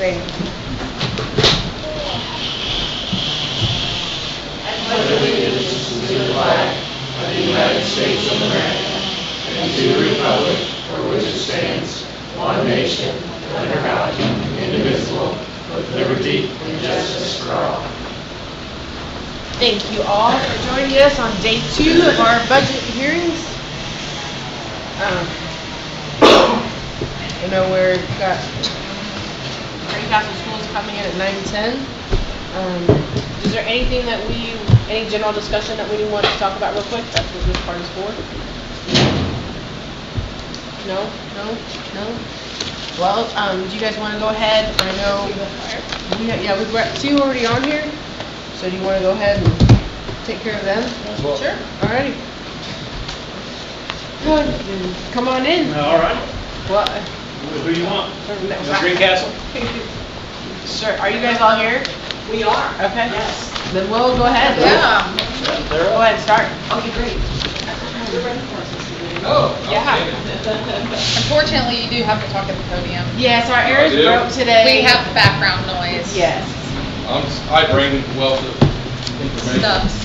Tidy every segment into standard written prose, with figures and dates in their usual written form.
Great. pledge allegiance to the flag of the United States of America and to the republic for which it stands, one nation, under God, indivisible, with liberty and justice for all. Thank you all for joining us on day 2 of our budget hearings. I know we've got Courthouse schools coming in at 9:10. Is there anything that any general discussion that we want to talk about real quick? That's what this part is for. No. Well, do you guys want to go ahead? I know we've got 2 already on here. So do you want to go ahead and take care of them? Well, sure. Alrighty. Come on in. all right. What? Who do you want? Greencastle? Sure. Are you guys all here? We are. Okay. Yes. Then we'll go ahead. Yeah. Go ahead and start. Okay, great. Oh, Yeah. Unfortunately, you do have to talk at the podium. Yes, our air is broke today. We have background noise. Yes. I bring wealth of information. Stuff.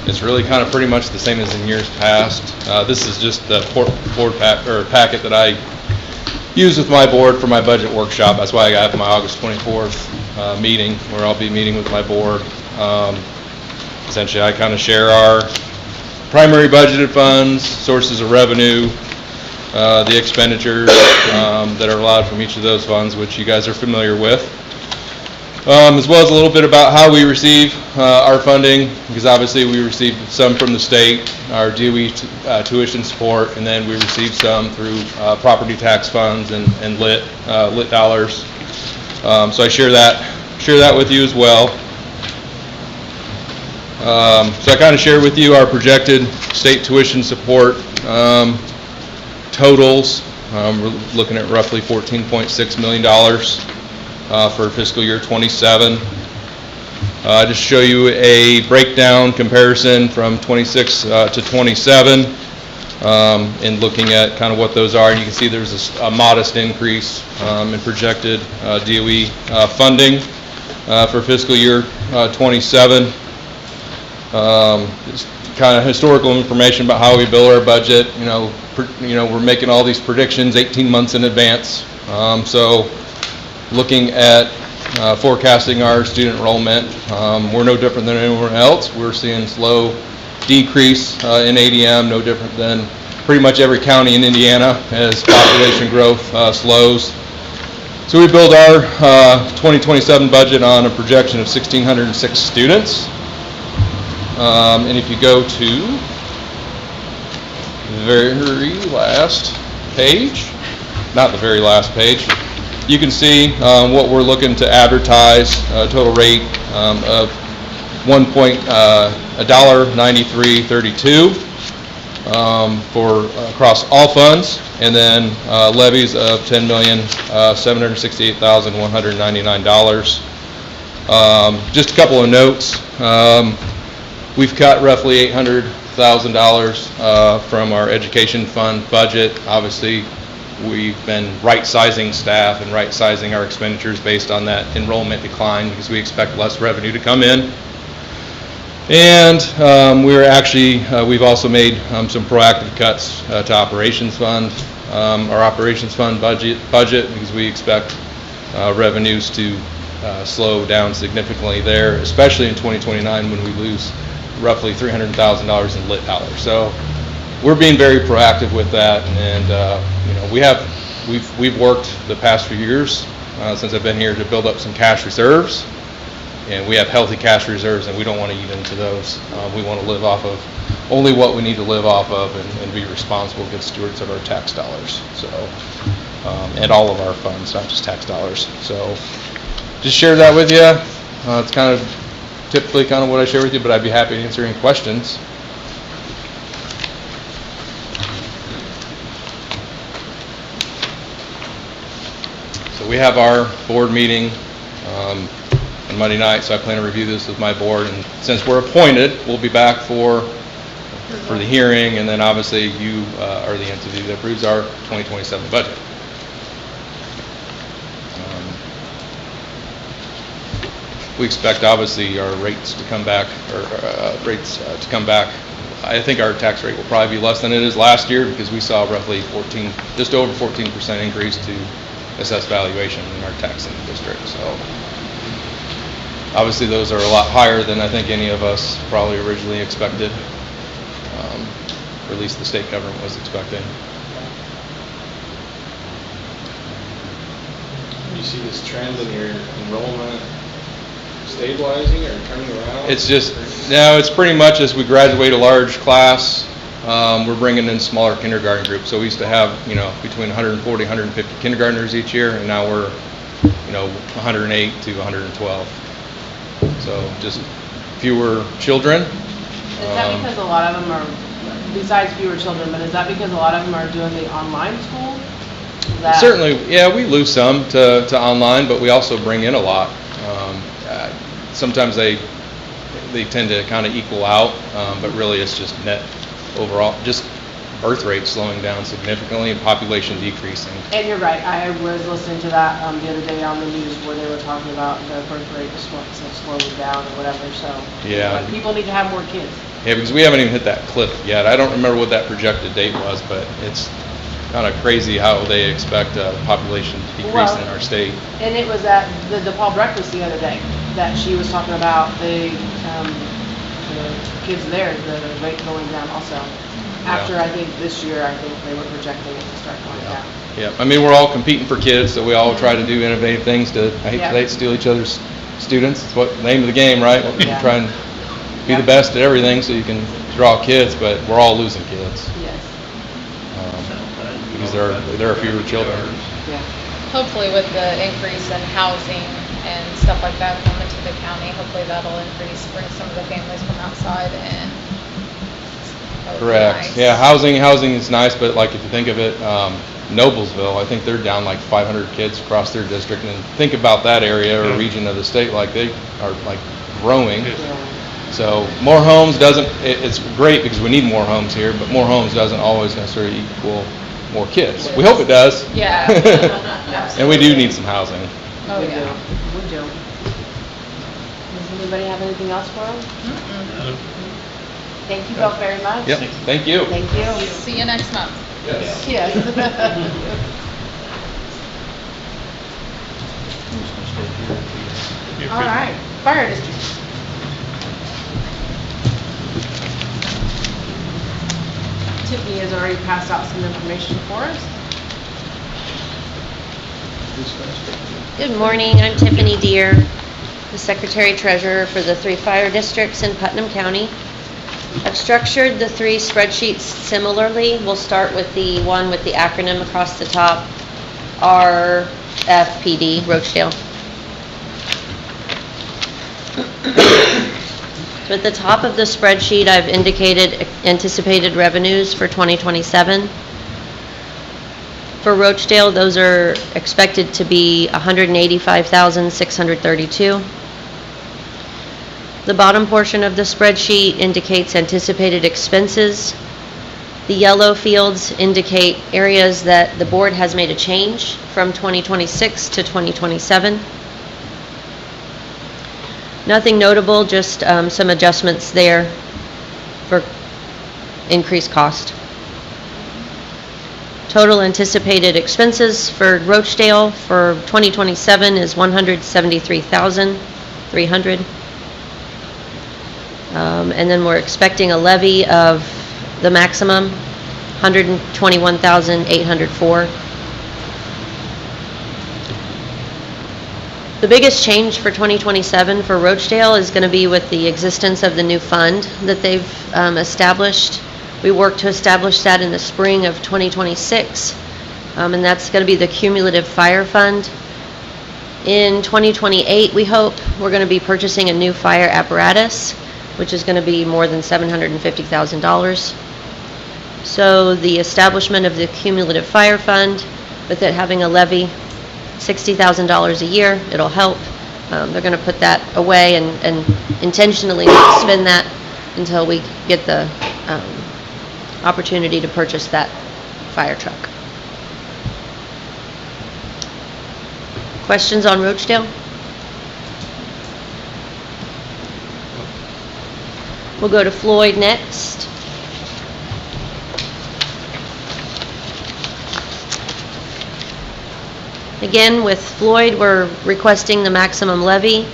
It's really kind of pretty much the same as in years past. This is just the board packet that I use with my board for my budget workshop. That's why I got my August 24th meeting, where I'll be meeting with my board. Essentially, I kind of share our primary budgeted funds, sources of revenue, the expenditures that are allowed from each of those funds, which you guys are familiar with, as well as a little bit about how we receive our funding, because obviously we receive some from the state, our DOE tuition support, and then we receive some through property tax funds and lit dollars. So I share that with you as well. So I kind of share with you our projected state tuition support totals. We're looking at roughly $14.6 million for fiscal year 27. Just show you a breakdown comparison from 26 to 27 and looking at kind of what those are. And you can see there's a modest increase in projected DOE funding for fiscal year 27. Just kind of historical information about how we bill our budget. We're making all these predictions 18 months in advance. So looking at forecasting our student enrollment, we're no different than anyone else. We're seeing slow decrease in ADM, no different than pretty much every county in Indiana as population growth slows. So we build our 2027 budget on a projection of 1,606 students. And if you go to the very last page, not the very last page, you can see what we're looking to advertise, total rate of $1.9332 for across all funds, and then levies of $10,768,199. Just a couple of notes. We've cut roughly $800,000 from our education fund budget. Obviously, we've been right-sizing staff and right-sizing our expenditures based on that enrollment decline because we expect less revenue to come in. And we've also made some proactive cuts to operations fund, our operations fund budget because we expect revenues to slow down significantly there, especially in 2029 when we lose roughly $300,000 in lit dollars. So we're being very proactive with that, and we've worked the past few years since I've been here to build up some cash reserves, and we have healthy cash reserves, and we don't want to eat into those. We want to live off of only what we need to live off of, and be responsible, good stewards of our tax dollars. So and all of our funds, not just tax dollars. So just share that with you. It's kind of typically kind of what I share with you, but I'd be happy to answer any questions. So we have our board meeting on Monday night, so I plan to review this with my board, and since we're appointed, we'll be back for the hearing, and then obviously you are the entity that approves our 2027 budget. we expect obviously our rates to come back, to come back. I think our tax rate will probably be less than it is last year because we saw roughly just over 14% increase to assessed valuation in our taxing district. So obviously those are a lot higher than I think any of us probably originally expected, or at least the state government was expecting. You see this trend in your enrollment stabilizing or turning around? It's it's pretty much as we graduate a large class, we're bringing in smaller kindergarten groups. So we used to have, between 140, 150 kindergartners each year, and now we're, 108 to 112. So just fewer children. Is that because a lot of them are, besides fewer children, but is that because a lot of them are doing the online school? Certainly, yeah, we lose some to online, but we also bring in a lot. Sometimes they tend to kind of equal out, but really it's just net overall, just birth rate slowing down significantly and population decreasing. And you're right, I was listening to that the other day on the news where they were talking about the birth rate slowing down or whatever, so. Yeah. But people need to have more kids. Yeah, because we haven't even hit that cliff yet. I don't remember what that projected date was, but it's kind of crazy how they expect population to decrease in our state. And it was at the DePaul breakfast the other day that she was talking about the kids there, the rate going down also. After I think this year, I think they were projecting it to start going down. Yeah, I mean, we're all competing for kids, so we all try to do innovative things to, I hate to steal each other's students. It's what the name of the game, right? Yeah. Try and be the best at everything so you can draw kids, but we're all losing kids. Yes. Because there are fewer children. Yeah. Hopefully with the increase in housing and stuff like that coming to the county, hopefully that'll increase, bring some of the families from outside and. Correct. Nice. Yeah, housing is nice, but like if you think of it, Noblesville, I think they're down like 500 kids across their district, and think about that area or region of the state, like they are like growing. So more homes it's great because we need more homes here, but more homes doesn't always necessarily equal more kids. We hope it does. Yeah. And we do need some housing. Oh, We yeah. do. We do. Does anybody have anything else for them? Thank you both very much. Yep, thank you. Thank you. See you next month. Yes. All right, fire district. Tiffany has already passed out some information for us. Good morning, I'm Tiffany Deere, the Secretary-Treasurer for the 3 fire districts in Putnam County. I've structured the 3 spreadsheets similarly. We'll start with the one with the acronym across the top, RFPD, Rochdale. So at the top of the spreadsheet, I've indicated anticipated revenues for 2027. For Rochdale, those are expected to be $185,632. The bottom portion of the spreadsheet indicates anticipated expenses. The yellow fields indicate areas that the board has made a change from 2026 to 2027. Nothing notable, just some adjustments there for increased cost. Total anticipated expenses for Rochdale for 2027 is $173,300. And then we're expecting a levy of the maximum, $121,804. The biggest change for 2027 for Rochdale is going to be with the existence of the new fund that they've established. We worked to establish that in the spring of 2026, and that's going to be the cumulative fire fund. In 2028, we hope we're going to be purchasing a new fire apparatus, which is going to be more than $750,000. So the establishment of the cumulative fire fund, with it having a levy, $60,000 a year, it'll help. They're going to put that away and intentionally not spend that until we get the opportunity to purchase that fire truck. Questions on Rochdale? We'll go to Floyd next. Again, with Floyd, we're requesting the maximum levy,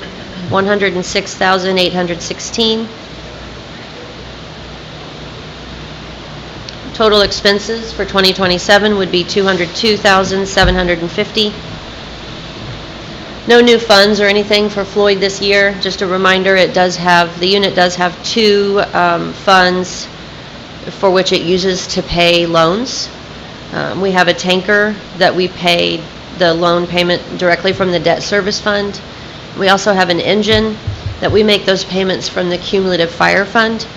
$106,816. Total expenses for 2027 would be $202,750. No new funds or anything for Floyd this year. Just a reminder, the unit does have two funds for which it uses to pay loans. We have a tanker that we pay the loan payment directly from the debt service fund. We also have an engine that we make those payments from the cumulative fire fund.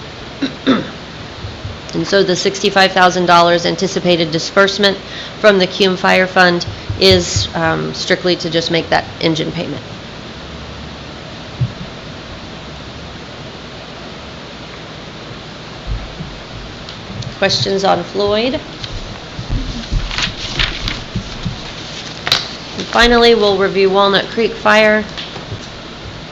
And so the $65,000 anticipated disbursement from the cum fire fund is strictly to just make that engine payment. Questions on Floyd? And finally, we'll review Walnut Creek Fire.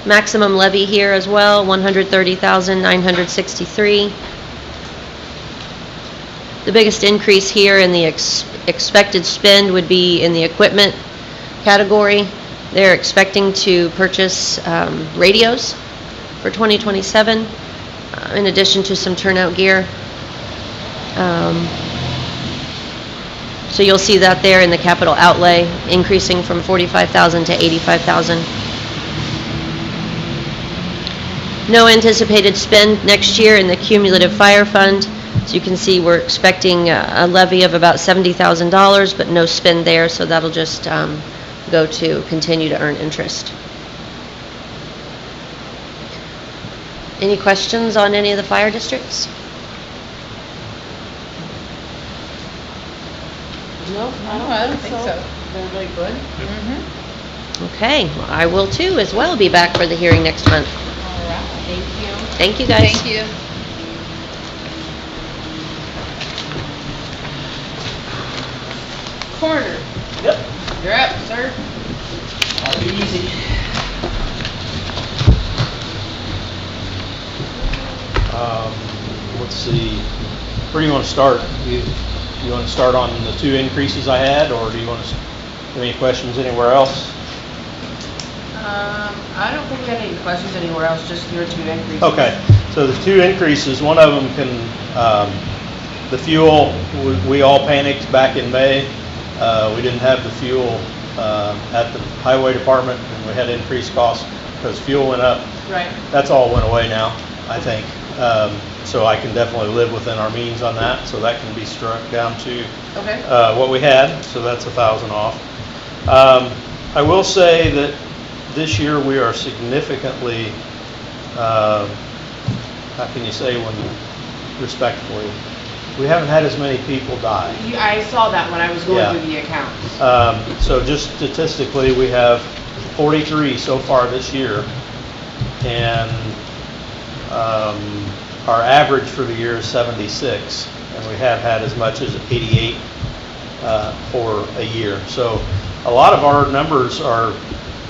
Maximum levy here as well, $130,963. The biggest increase here in the expected spend would be in the equipment category. They're expecting to purchase radios for 2027, in addition to some turnout gear. So you'll see that there in the capital outlay, increasing from $45,000 to $85,000. No anticipated spend next year in the cumulative fire fund. So you can see we're expecting a levy of about $70,000, but no spend there, so that'll just go to continue to earn interest. Any questions on any of the fire districts? No, I don't think so. They're really good. Okay, well, I will too as well be back for the hearing next month. All right. Thank you. Thank you, guys. Thank you. Coroner, Yep. you're up, sir. I'll be easy. Let's see, where do you want to start? You want to start on the two increases I had, or do you want to, have any questions anywhere else? I don't think we got any questions anywhere else, just your two increases. Okay, so the two increases, one of them can, the fuel, we all panicked back in May. We didn't have the fuel at the highway department, and we had increased costs because fuel went up. Right. That's all went away now, I think. So I can definitely live within our means on that, so that can be struck down to Okay. what we had, so that's $1,000 off. I will say that this year we are significantly, how can you say when respectfully, we haven't had as many people die. I saw that when I was going Yeah. through the accounts. So just statistically, we have 43 so far this year, and our average for the year is 76, and we have had as much as 88 for a year. So a lot of our numbers are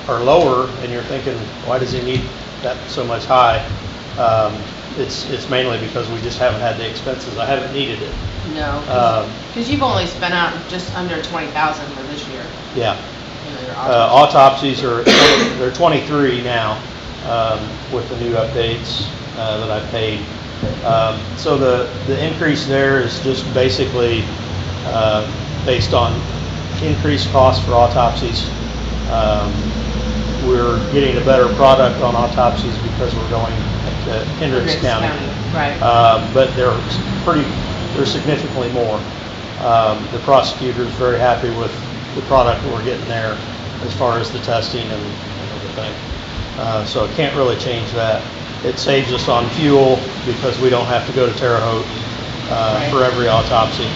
lower, and you're thinking, why does he need that so much high? It's mainly because we just haven't had the expenses. I haven't needed it. No, because you've only spent out just under 20,000 for this year. Yeah. You know, your Autopsies are, they're 23 now with the new updates that I've paid. So the increase there is just basically based on increased costs for autopsies. We're getting a better product on autopsies because we're going to Hendricks County. Right. But they're significantly more. The prosecutor's very happy with the product that we're getting there as far as the testing and everything. So it can't really change that. It saves us on fuel because we don't have to go to Terre Haute for every autopsy.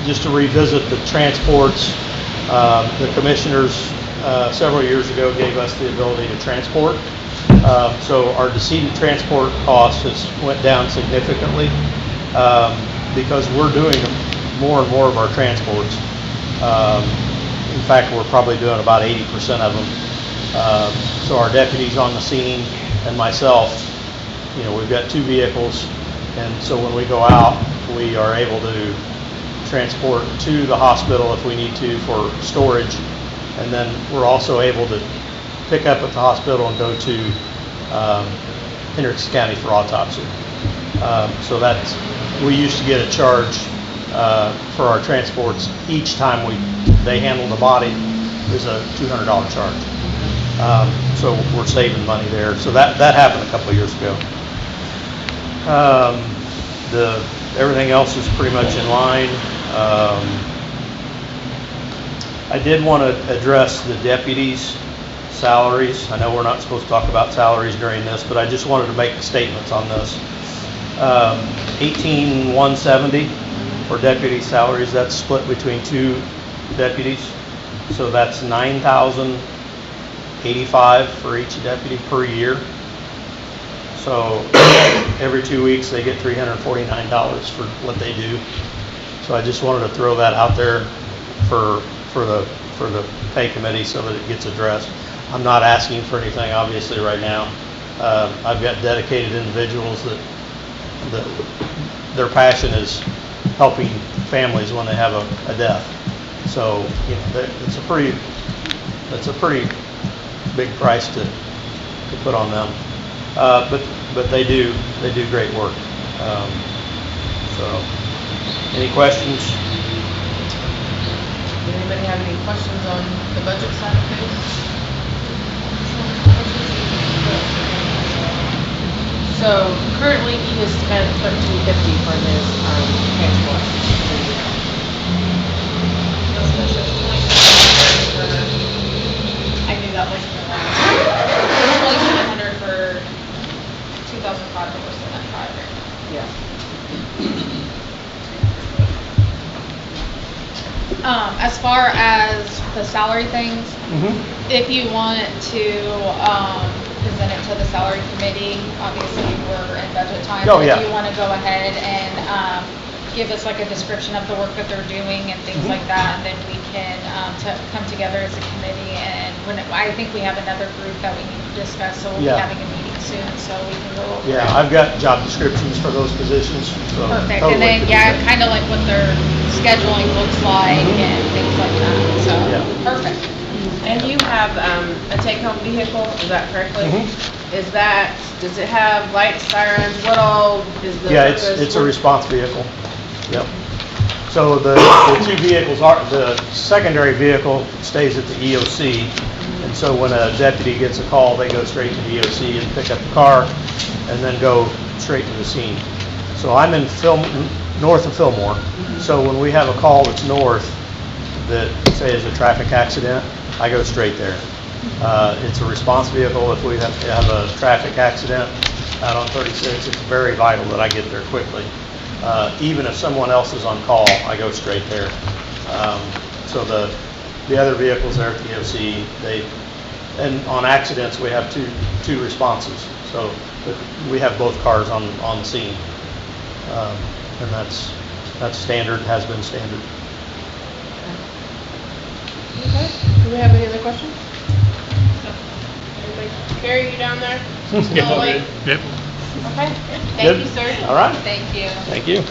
Just to revisit the transports, the commissioners several years ago gave us the ability to transport. So our decedent transport cost has went down significantly because we're doing more and more of our transports. In fact, we're probably doing about 80% of them. So our deputies on the scene and myself we've got 2 vehicles, and so when we go out, we are able to transport to the hospital if we need to for storage, and then we're also able to pick up at the hospital and go to Hendricks County for autopsy. So we used to get a charge for our transports each time they handle the body. There's a $200 charge. So we're saving money there. So that happened a couple of years ago. Everything else is pretty much in line. I did want to address the deputies' salaries. I know we're not supposed to talk about salaries during this, but I just wanted to make statements on this. 18,170 for deputy salaries. That's split between 2 deputies. So that's $9,085 for each deputy per year. So every 2 weeks they get $349 for what they do. So I just wanted to throw that out there for the pay committee so that it gets addressed. I'm not asking for anything obviously right now. I've got dedicated individuals that their passion is helping families when they have a death. So it's a pretty big price to put on them. But they do great work. So, any questions? Does anybody have any questions on the budget side of things? So currently he has spent $1350 for his transport. I knew that was the last. 2,700 for 2005, but we're still at 5 right now. Yeah. As far as the salary things, if you want to present it to the salary committee, obviously we're in budget time. Oh, but yeah. If you want to go ahead and give us like a description of the work that they're doing and things like that, and then we can come together as a committee. And I think we have another group that we need to discuss, so we'll be having a meeting soon, so we can go over it. Yeah, I've got job descriptions for those positions. So Perfect, totally and then, could do that. kind of like what their scheduling looks like and things like that, so, Yeah. perfect. And you have a take-home vehicle, is that correctly? Does it have lights, sirens, what all is the Yeah, purpose? it's a response vehicle. Yep. So the 2 vehicles the secondary vehicle stays at the EOC, and so when a deputy gets a call, they go straight to the EOC and pick up the car, and then go straight to the scene. So I'm in north of Fillmore, so when we have a call that's north that say is a traffic accident, I go straight there. It's a response vehicle. If we have a traffic accident out on 36, it's very vital that I get there quickly. Even if someone else is on call, I go straight there. So the other vehicles there at the EOC, and on accidents we have two responses. So we have both cars on the scene, and that's standard, has been standard. Okay, do we have any other questions? Anybody carry you down there? Still awake? Yep. Okay, thank Good. you, sir. All right. Thank you. Thank you.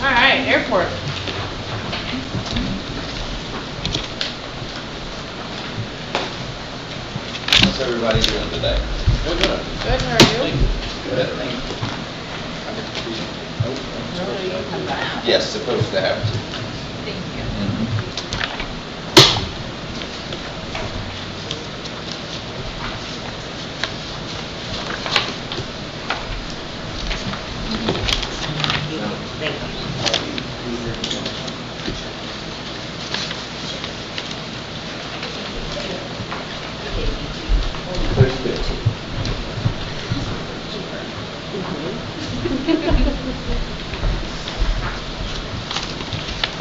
All right, airport. How's everybody doing today? Good, how are you? Good, thank you. No, you come back. Yes, supposed to have to. Thank you.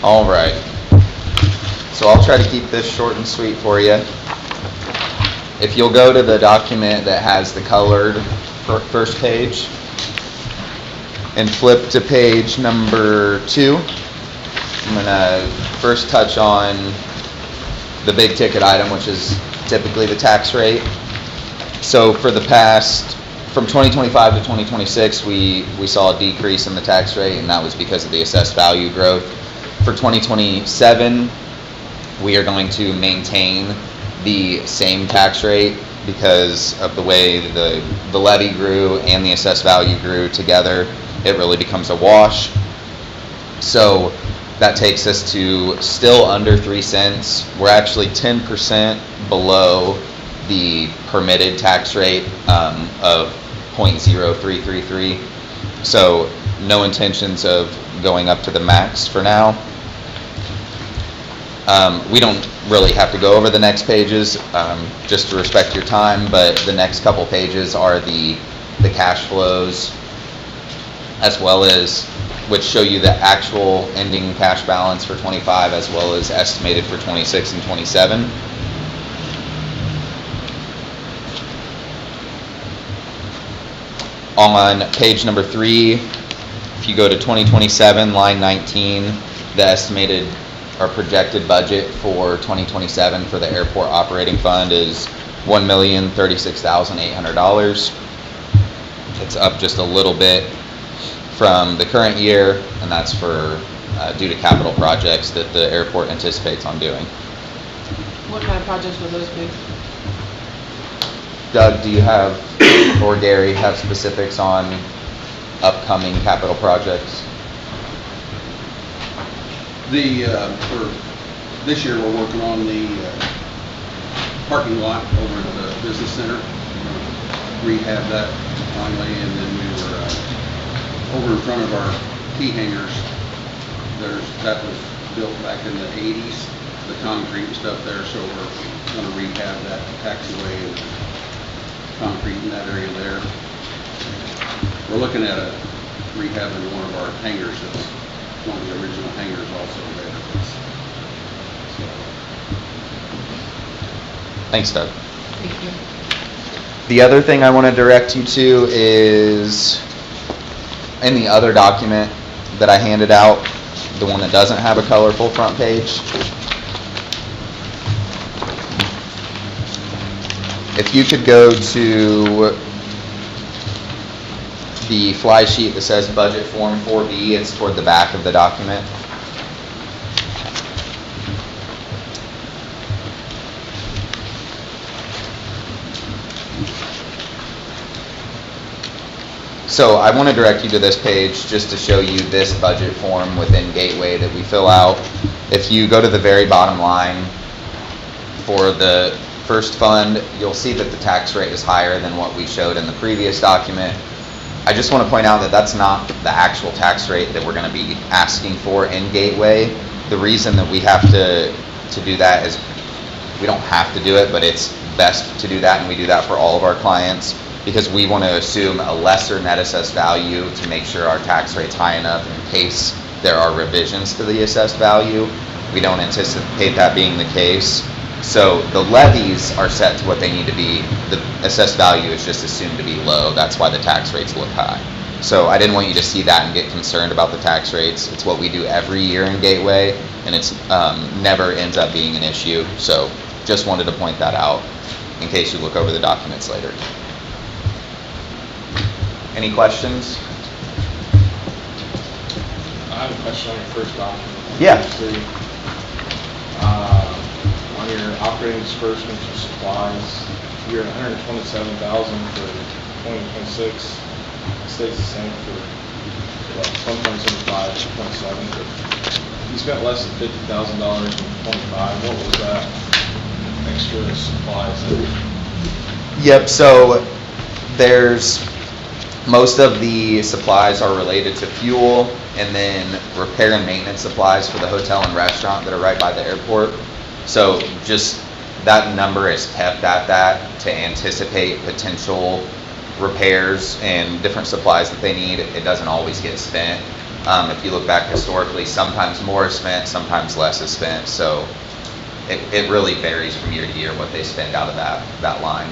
All right. So I'll try to keep this short and sweet for you. If you'll go to the document that has the colored first page and flip to page number 2, I'm going to first touch on the big ticket item, which is typically the tax rate. So for the past, from 2025 to 2026, we saw a decrease in the tax rate, and that was because of the assessed value growth. For 2027, we are going to maintain the same tax rate because of the way the levy grew and the assessed value grew together. It really becomes a wash. So that takes us to still under 3 cents. We're actually 10% below the permitted tax rate of 0.0333. So no intentions of going up to the max for now. We don't really have to go over the next pages, just to respect your time, but the next couple pages are the cash flows, as well as, which show you the actual ending cash balance for 25 as well as estimated for 26 and 27. On page number 3, if you go to 2027, line 19, the estimated or projected budget for 2027 for the airport operating fund is $1,036,800. It's up just a little bit from the current year, and that's for due to capital projects that the airport anticipates on doing. What kind of projects would those be? Doug, do you have, or Gary, have specifics on upcoming capital projects? For this year, we're working on the parking lot over at the business center. Rehab that finally, and then we were over in front of our key hangars. That was built back in the 80s, the concrete and stuff there, so we're going to rehab that taxiway and concrete in that area there. We're looking at rehabbing one of our hangars that's one of the original hangars also there. So. Thanks, Doug. Thank you. The other thing I want to direct you to is in the other document that I handed out, the one that doesn't have a colorful front page. If you could go to the fly sheet that says budget form 4B, it's toward the back of the document. So I want to direct you to this page just to show you this budget form within Gateway that we fill out. If you go to the very bottom line for the first fund, you'll see that the tax rate is higher than what we showed in the previous document. I just want to point out that that's not the actual tax rate that we're going to be asking for in Gateway. The reason that we have to do that is we don't have to do it, but it's best to do that, and we do that for all of our clients because we want to assume a lesser net assessed value to make sure our tax rate's high enough in case there are revisions to the assessed value. We don't anticipate that being the case. So the levies are set to what they need to be. The assessed value is just assumed to be low. That's why the tax rates look high. So I didn't want you to see that and get concerned about the tax rates. It's what we do every year in Gateway, and it's never ends up being an issue. So just wanted to point that out in case you look over the documents later. Any questions? I have a question on your first document. Yeah. On your operating disbursements or supplies, you're at $127,000 for 2026. It stays the same for 1.75 to 27. But you spent less than $50,000 in 25. What was that extra supplies? Yep. So there's most of the supplies are related to fuel, and then repair and maintenance supplies for the hotel and restaurant that are right by the airport. So just that number is kept at that to anticipate potential repairs and different supplies that they need. It doesn't always get spent. If you look back historically, sometimes more is spent, sometimes less is spent. So it really varies from year to year what they spend out of that line.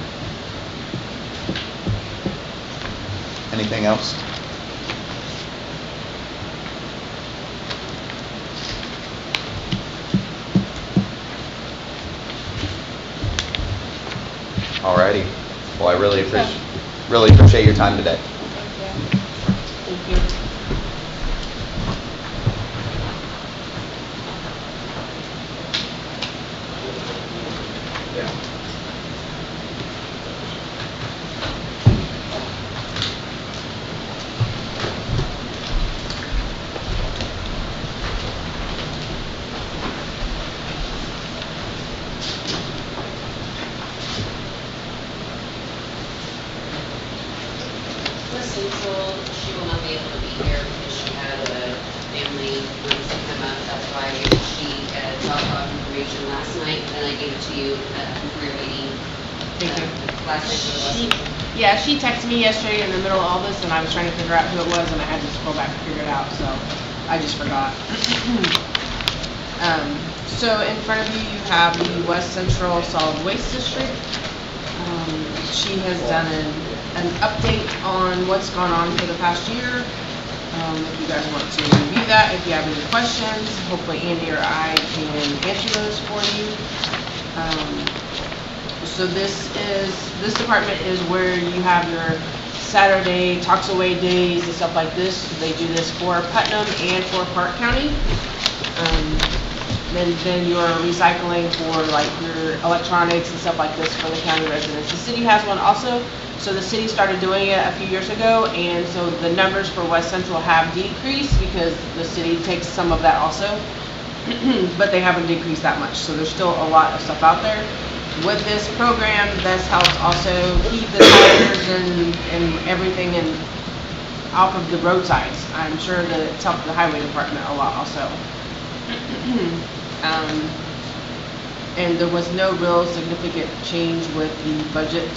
Anything else? Alrighty. Well, I really appreciate your time today. Thank you. Leslie told she will not be able to be here because she had a family emergency come up. That's why she dropped off information last night, and I gave it to you for your meeting. Thank you. Last night for the lesson. Yeah, she texted me yesterday in the middle of all this, and I was trying to figure out who it was, and I had to scroll back and figure it out, so I just forgot. So in front of you, you have the West Central Solid Waste District. She has done an update on what's gone on for the past year. If you guys want to review that, if you have any questions, hopefully Andy or I can answer those for you. So this department is where you have your Saturday Talks Away days and stuff like this. They do this for Putnam and for Park County. Then your recycling for like your electronics and stuff like this for the county residents. The city has one also. So the city started doing it a few years ago, and so the numbers for West Central have decreased because the city takes some of that also. But they haven't decreased that much. So there's still a lot of stuff out there. With this program, this helps also keep the tires and everything off of the roadsides. I'm sure that it's helped the highway department a lot also. And there was no real significant change with the budget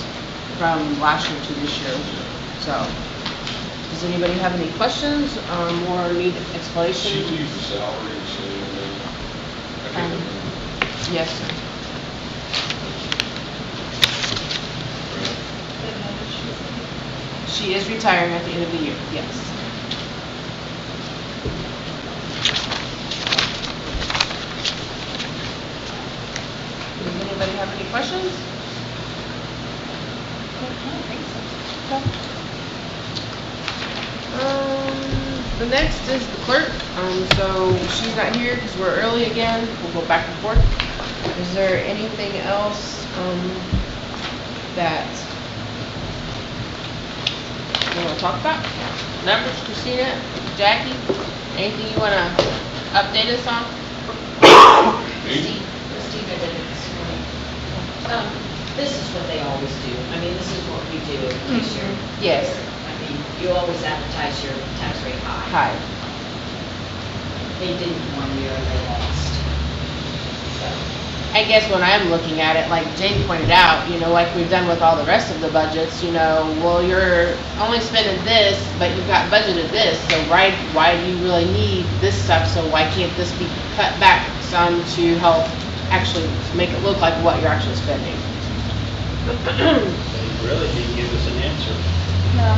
from last year to this year. So, does anybody have any questions or need explanation? She leaves the salary, so Yes, sir. She is retiring at the end of the year, yes. Does anybody have any questions? The next is the clerk. So she's not here because we're early again. We'll go back and forth. Is there anything else that you want to talk about? Numbers, Christina, Jackie, anything you want to update us on? Steve did it this morning. This is what they always do. I mean, this is what we do this year. Yes. I mean, you always advertise your tax rate high. Hi. They didn't one year, they lost. So, I guess when I'm looking at it, like Jane pointed out, like we've done with all the rest of the budgets, well, you're only spending this, but you've got budgeted this, so why do you really need this stuff? So why can't this be cut back some to help actually make it look like what you're actually spending? They really didn't give us an answer. No.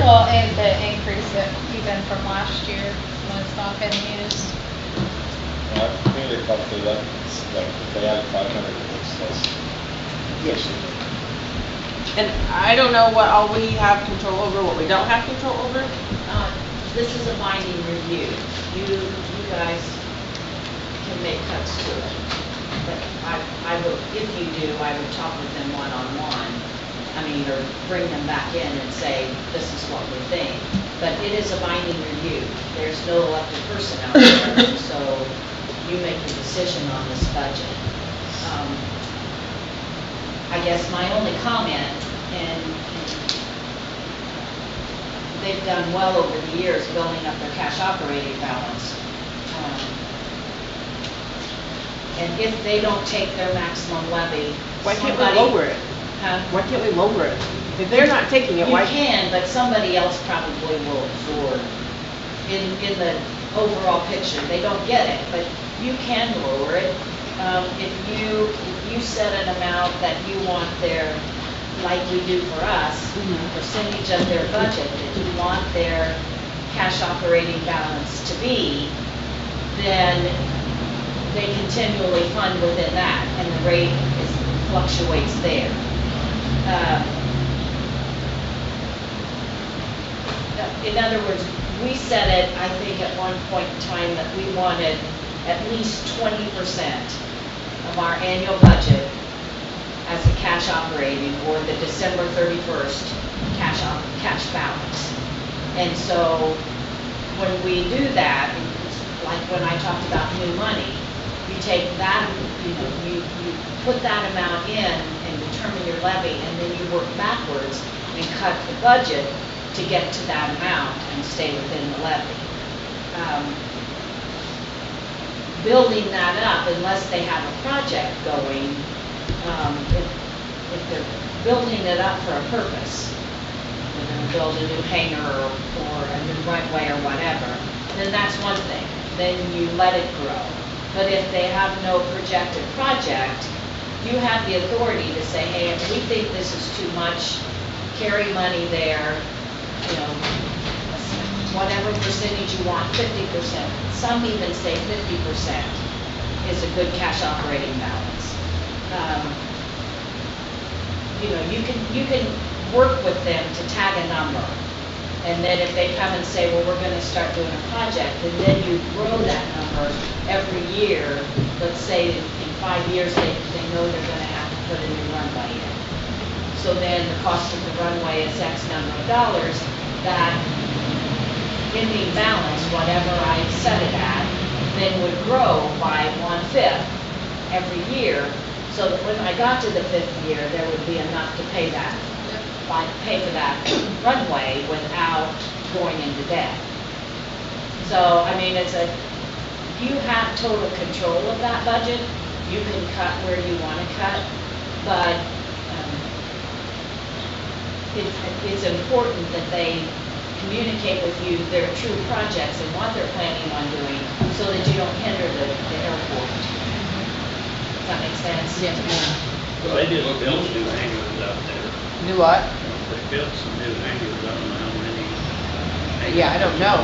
Well, and the increase that even from last year was not been used. I think they calculate that, it's like, if they add 500, it's less. Yes. And I don't know what all we have control over, what we don't have control over. this is a binding review. You guys can make cuts to it. But I would, if you do, I would talk with them one-on-one. I mean, or bring them back in and say, this is what we think. But it is a binding review. There's no elected person out there, so you make your decision on this budget. I guess my only comment, and they've done well over the years building up their cash operating balance. And if they don't take their maximum levy, Why can't we lower it? Huh? Why can't we lower it? If they're not taking it, You why? can, but somebody else probably will absorb in the overall picture. They don't get it, but you can lower it. If you set an amount that you want their, like we do for us, percentage of their budget that you want their cash operating balance to be, then they continually fund within that, and the rate fluctuates there. In other words, we said it, I think, at one point in time that we wanted at least 20% of our annual budget as a cash operating or the December 31st cash balance. And so when we do that, like when I talked about new money, you take that, you put that amount in and determine your levy, and then you work backwards and cut the budget to get to that amount and stay within the levy. Building that up, unless they have a project going, if they're building it up for a purpose, they're going to build a new hangar or a new runway or whatever, then that's one thing. Then you let it grow. But if they have no projected project, you have the authority to say, hey, if we think this is too much, carry money there, whatever percentage you want, 50%. Some even say 50% is a good cash operating balance. You can work with them to tag a number. And then if they come and say, well, we're going to start doing a project, and then you grow that number every year. Let's say in 5 years they know they're going to have to put a new runway in. So then the cost of the runway is X number of dollars. That ending balance, whatever I set it at, then would grow by 1/5 every year. So that when I got to the 5th year, there would be enough to pay for that runway without going into debt. So, I mean, you have total control of that budget. You can cut where you want to cut, but it's important that they communicate with you their true projects and what they're planning on doing so that you don't hinder the airport. Does that make sense? Yes, Well, they did build some new hangars out there. Do what? They built some new hangars, I don't know how many. Yeah, I don't know.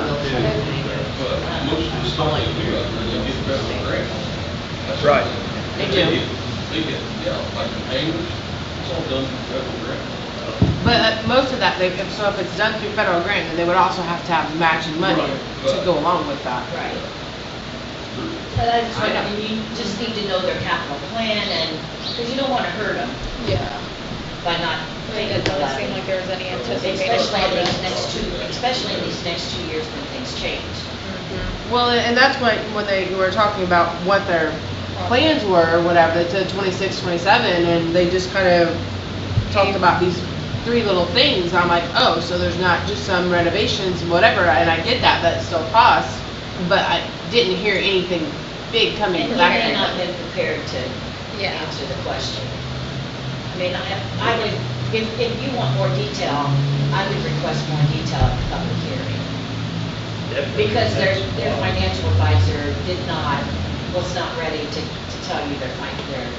But most of the stuff they do out there, they get federal grants. That's right. They do. They get, like the hangars, it's all done through federal grants. But most of that, so if it's done through federal grant, then they would also have to have matching money to go along with that. Right. But I mean, you just need to know their capital plan, and, because you don't want to hurt them Yeah. by not taking It the doesn't seem like levy. there's any anticipated Especially in these next 2 years when things change. Well, and that's what, when they were talking about what their plans were, or whatever, they said 26, 27, and they just kind of talked about these 3 little things. I'm like, oh, so there's not just some renovations, whatever, and I get that still costs, but I didn't hear anything big coming And he back. may not been prepared to Yeah. answer the question. I mean, I would, if you want more detail, I would request more detail at the public hearing. Definitely. Because their financial advisor was not ready to tell you their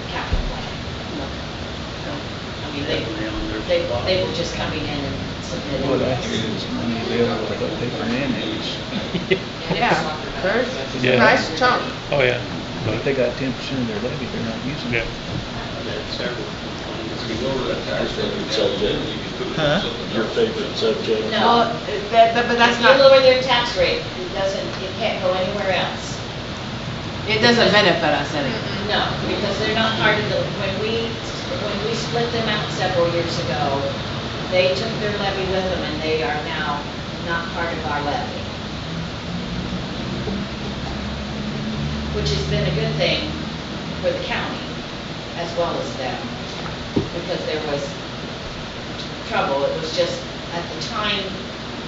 capital plan. I mean, they were just coming in and submitting Well, I this. hear it's money available to pay for an annex. Yeah, there's a Yeah. nice chunk. Oh, yeah. But if they got 10% of their levy, they're not using it. I've had several If you complaints. lower that tax rate, you could put Huh? something Your else. favorite subject? No, But that's if you not, lower their tax rate, it can't go anywhere else. it doesn't benefit us any. No, because they're not part of when we split them out several years ago, they took their levy with them and they are now not part of our levy. Which has been a good thing for the county as well as them, because there was trouble. It was just, at the time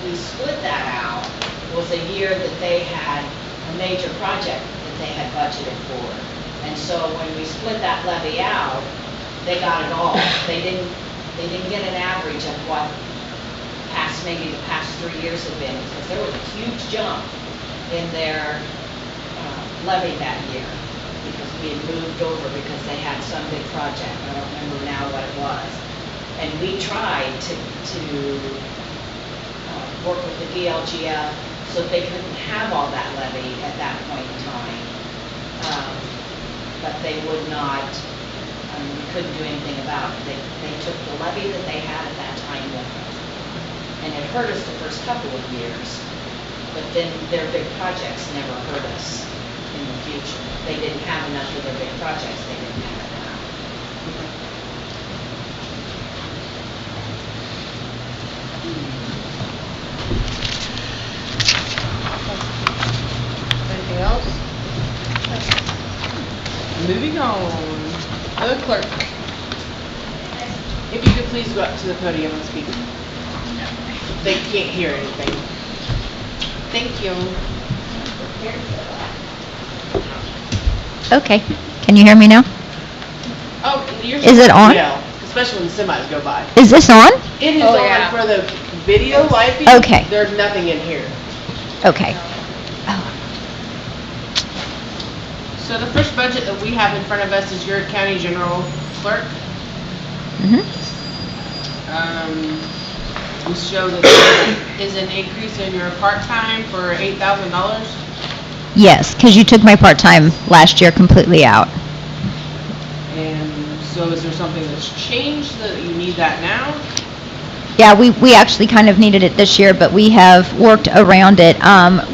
we split that out, was a year that they had a major project that they had budgeted for. And so when we split that levy out, they got it all. They didn't get an average of what maybe the past 3 years have been, because there was a huge jump in their levy that year, because we had moved over because they had some big project. I don't remember now what it was. And we tried to work with the DLGF so they couldn't have all that levy at that point in time. But they would not We couldn't do anything about it. They took the levy that they had at that time with them. And it hurt us the first couple of years, but then their big projects never hurt us in the future. They didn't have enough for their big projects, they didn't have it now. Anything else? Moving on. The clerk. If you could please go up to the podium and speak. They can't hear anything. Thank you. Okay, can you hear me now? Oh, you're. Is it on? Yeah, especially when the semis go by. Is this on? It is Oh, on yeah. for the video live feed. Okay. There's nothing in here. Okay. So the first budget that we have in front of us is your county general clerk. Mm-hmm. We show that there is an increase in your part-time for $8,000. Yes, because you took my part-time last year completely out. And so is there something that's changed that you need that now? Yeah, we actually kind of needed it this year, but we have worked around it.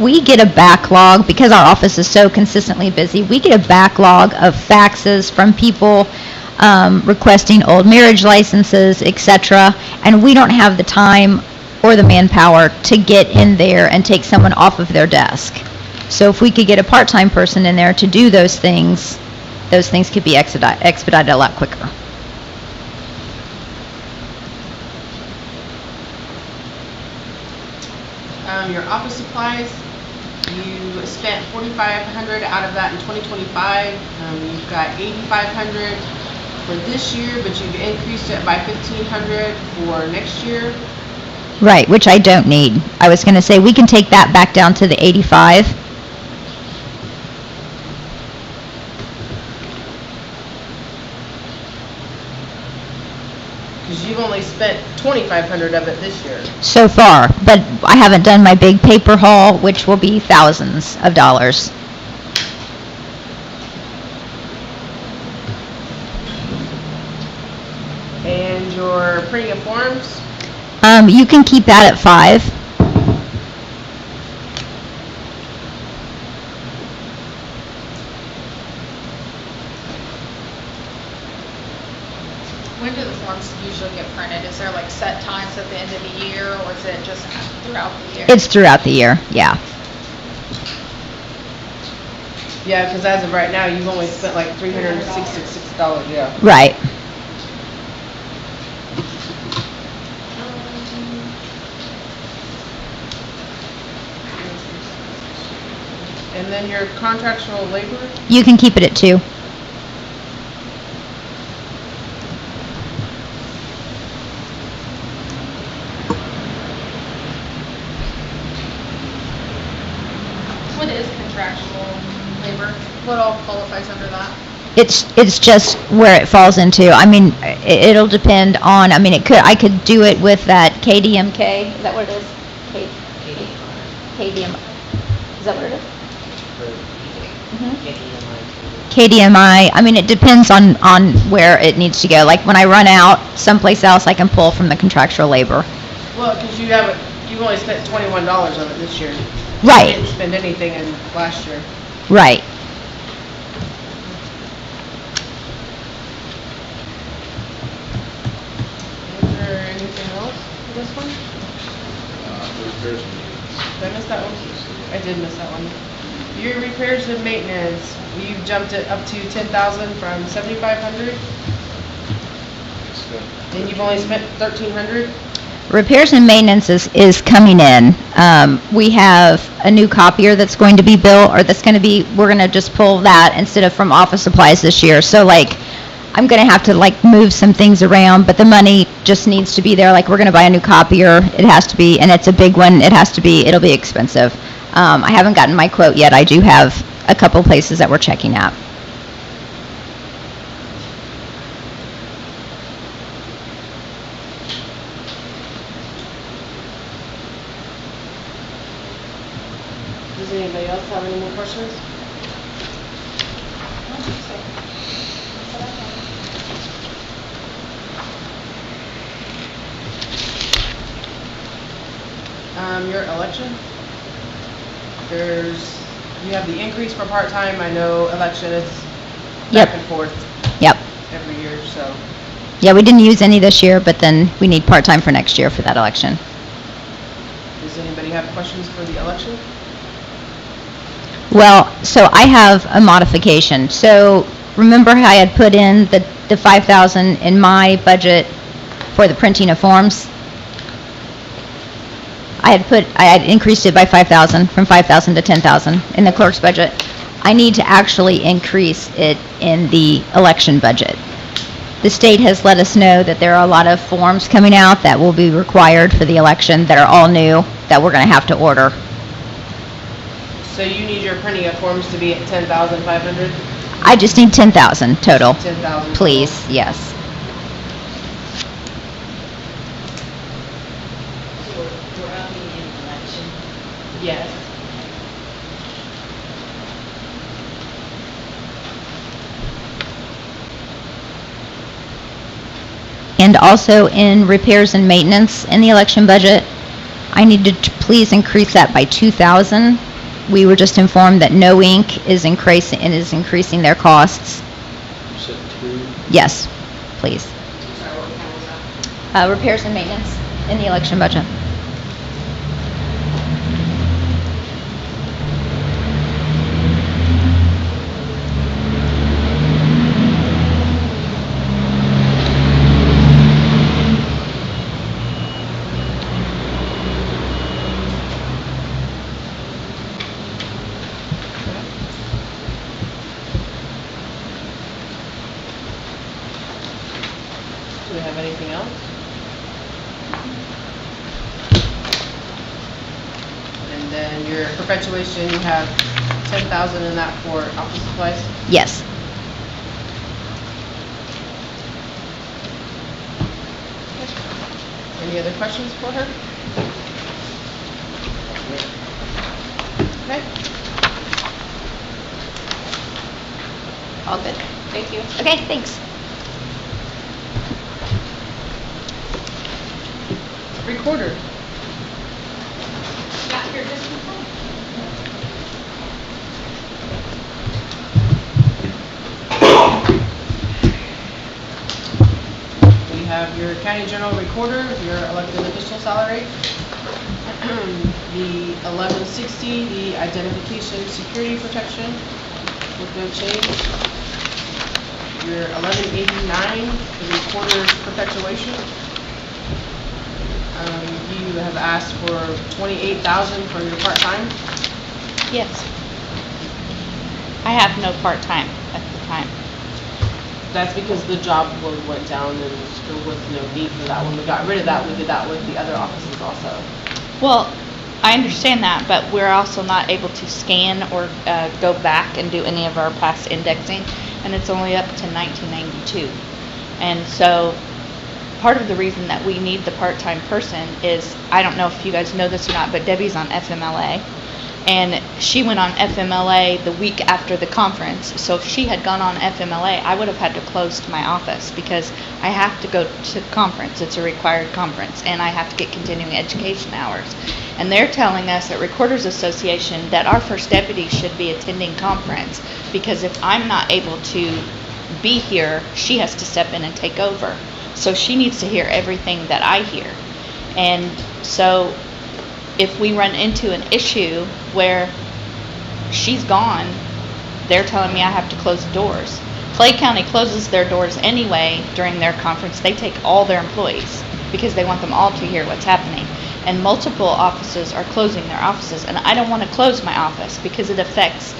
We get a backlog, because our office is so consistently busy, we get a backlog of faxes from people requesting old marriage licenses, etc., and we don't have the time or the manpower to get in there and take someone off of their desk. So if we could get a part-time person in there to do those things could be expedited a lot quicker. Your office supplies, you spent $4,500 out of that in 2025. You've got $8,500 for this year, but you've increased it by $1,500 for next year. Right, which I don't need. I was going to say we can take that back down to the 85. Because you've only spent $2,500 of it this year. So far, but I haven't done my big paper haul, which will be thousands of dollars. And your printing of forms, You can keep that at 5. When do the forms usually get printed? Is there like set times at the end of the year, or is it just throughout the year? It's throughout the year, yeah. yeah, because as of right now, you've only spent like $366, yeah. Right. And then your contractual labor, You can keep it at 2. What is contractual labor? What all qualifies under that? It's just where it falls into. I mean, it'll depend on, I could do it with that KDMK, is that what it is? KDM, is that what it is? KDMI, it depends on where it needs to go. Like when I run out someplace else, I can pull from the contractual labor. well, because you've only spent $21 of it this year. Right. You didn't spend anything in last year. Right. Is there anything else for this one? Repairs and maintenance. Did I miss that one? I did miss that one. Your repairs and maintenance, you jumped it up to $10,000 from $7,500, and you've only spent $1,300. Repairs and maintenance is coming in. We have a new copier that's going to be built, or we're going to just pull that instead of from office supplies this year. So I'm going to have to move some things around, but the money just needs to be there. We're going to buy a new copier. It has to be, and it's a big one. It'll be expensive. I haven't gotten my quote yet. I do have a couple places that we're checking at. Does anybody else have any more questions? Your election, you have the increase for part-time. I know election is Yep. back and forth Yep. every year, so. Yeah, we didn't use any this year, but then we need part-time for next year for that election. Does anybody have questions for the election? Well, so I have a modification. So remember how I had put in the 5,000 in my budget for the printing of forms? I had increased it by 5,000, from 5,000 to 10,000 in the clerk's budget. I need to actually increase it in the election budget. The state has let us know that there are a lot of forms coming out that will be required for the election that are all new, that we're going to have to order. So you need your printing of forms to be at 10,500? I just need 10,000 total. 10,000. Please, yes. So we're upping in election. Yes. And also in repairs and maintenance in the election budget, I need to please increase that by 2,000. We were just informed that No Ink is increasing their costs. You said 2. Yes, please. Sorry, what account was that? Repairs and maintenance in the election budget. Do we have anything else? And then your perpetuation, you have 10,000 in that for office supplies? Yes. Any other questions for her? Okay. All good. Thank you. Okay, thanks. Recorder. Yeah, you're just. We have your county general recorder, your elected official salary. The 1160, the identification security protection with no change. Your 1189, the recorder's perpetuation. You have asked for 28,000 for your part-time. Yes. I have no part-time at the time. That's because the job load went down and there was no need for that one. We got rid of that. We did that with the other offices also. Well, I understand that, but we're also not able to scan or go back and do any of our past indexing, and it's only up to 1992. And so part of the reason that we need the part-time person is, I don't know if you guys know this or not, but Debbie's on FMLA. And she went on FMLA the week after the conference. So if she had gone on FMLA, I would have had to close my office because I have to go to the conference. It's a required conference, and I have to get continuing education hours. And they're telling us at Recorders Association that our first deputy should be attending conference, because if I'm not able to be here, she has to step in and take over. So she needs to hear everything that I hear. And so if we run into an issue where she's gone, they're telling me I have to close the doors. Clay County closes their doors anyway during their conference. They take all their employees because they want them all to hear what's happening. And multiple offices are closing their offices. And I don't want to close my office because it affects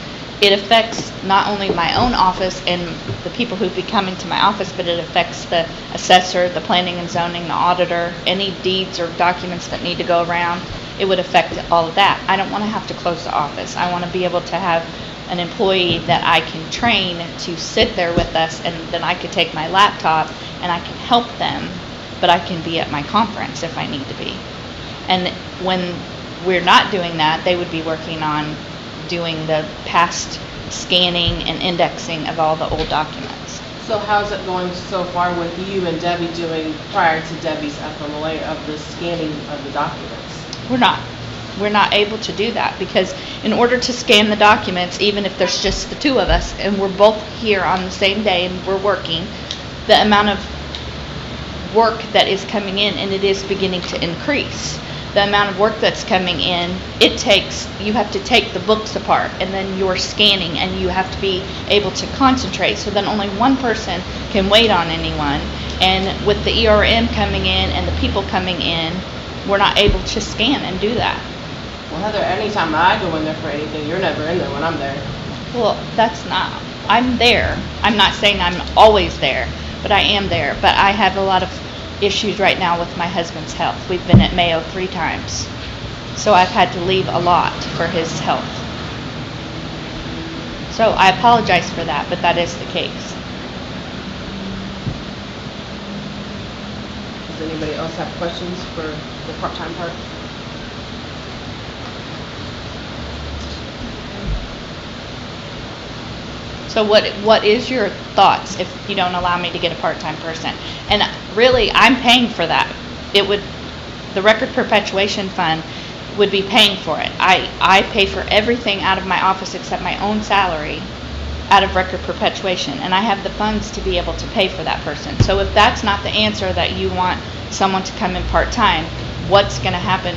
not only my own office and the people who'd be coming to my office, but it affects the assessor, the planning and zoning, the auditor, any deeds or documents that need to go around. It would affect all of that. I don't want to have to close the office. I want to be able to have an employee that I can train to sit there with us, and then I could take my laptop and I can help them, but I can be at my conference if I need to be. And when we're not doing that, they would be working on doing the past scanning and indexing of all the old documents. So how's it going so far with you and Debbie doing prior to Debbie's FMLA of the scanning of the documents? We're not We're not able to do that because in order to scan the documents, even if there's just the two of us and we're both here on the same day and we're working, the amount of work that is coming in, and it is beginning to increase. The amount of work that's coming in, you have to take the books apart and then you're scanning and you have to be able to concentrate so then only one person can wait on anyone. And with the ERM coming in and the people coming in, we're not able to scan and do that. Well, Heather, anytime I go in there for anything, you're never in there when I'm there. Well, I'm there. I'm not saying I'm always there, but I am there. But I have a lot of issues right now with my husband's health. We've been at Mayo 3 times. So I've had to leave a lot for his health. So I apologize for that, but that is the case. Does anybody else have questions for the part-time part? So what is your thoughts if you don't allow me to get a part-time person? And really, I'm paying for that. The Record Perpetuation Fund would be paying for it. I pay for everything out of my office except my own salary out of Record Perpetuation, and I have the funds to be able to pay for that person. So if that's not the answer, that you want someone to come in part-time, what's going to happen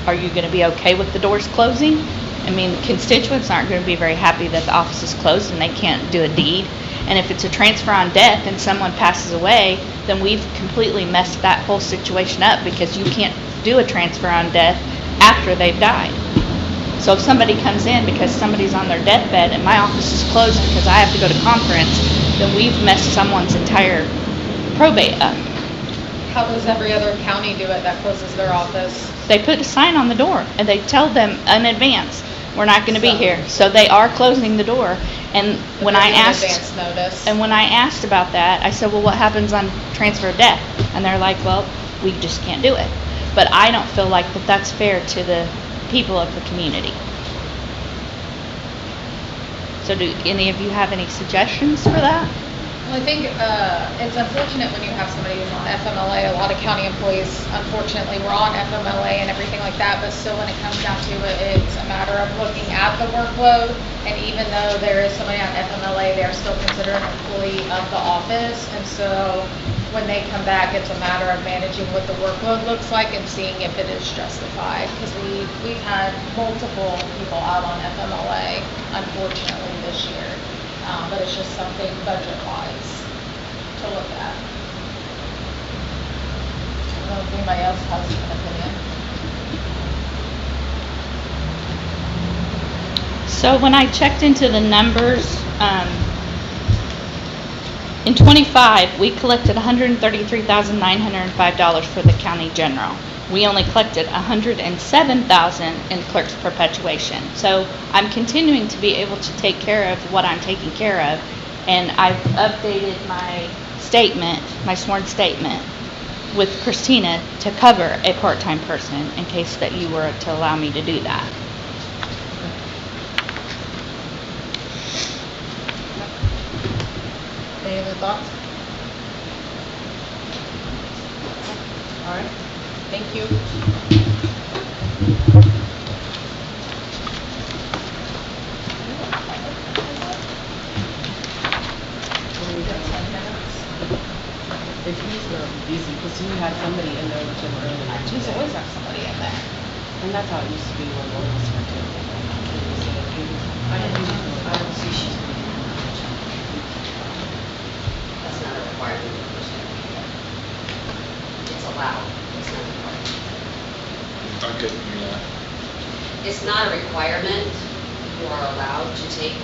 are you going to be okay with the doors closing? I mean, constituents aren't going to be very happy that the office is closed and they can't do a deed. And if it's a transfer on death and someone passes away, then we've completely messed that whole situation up because you can't do a transfer on death after they've died. So if somebody comes in because somebody's on their deathbed and my office is closed because I have to go to conference, then we've messed someone's entire probate up. How does every other county do it that closes their office? They put a sign on the door and they tell them in advance, we're not going to be here. So they are closing the door. And when I asked, advance notice. And when I asked about that, I said, well, what happens on transfer of death? And they're like, well, we just can't do it. But I don't feel like that's fair to the people of the community. So do any of you have any suggestions for that? Well, I think it's unfortunate when you have somebody who's on FMLA. A lot of county employees, unfortunately, were on FMLA and everything like that, but still when it comes down to it, it's a matter of looking at the workload, and even though there is somebody on FMLA, they are still considered an employee of the office, and so when they come back, it's a matter of managing what the workload looks like and seeing if it is justified, because we've had multiple people out on FMLA, unfortunately, this year. But it's just something budget-wise to look at. I don't know if anybody else has an opinion. So when I checked into the numbers, in 25, we collected $133,905 for the county general. We only collected $107,000 in clerk's perpetuation. So I'm continuing to be able to take care of what I'm taking care of, and I've updated my statement, my sworn statement, with Christina to cover a part-time person in case that you were to allow me to do that. Any other thoughts? All right. Thank you. If he's not busy, because you had somebody in there with him earlier. He's always have somebody in there. And that's how it used to be when one was here too. I don't see she's. That's not a requirement. It's allowed, it's not required. I couldn't hear that. It's not a requirement. You are allowed to take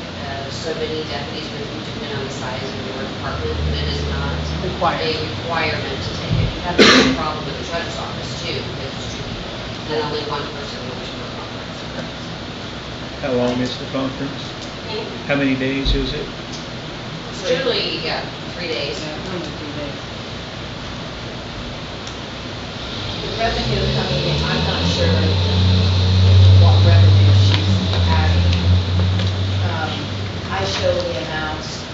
so many deputies with you, depending on the size of your department, but it is not a requirement to take it. You have to have a problem with the treasurer's office too, because it's two people, and only one person goes to a conference. How long is the conference? How many days is it? It's generally, 3 days. Yeah, 1 to 3 days. The revenue coming in, I'm not sure what revenue she's adding. I show the amounts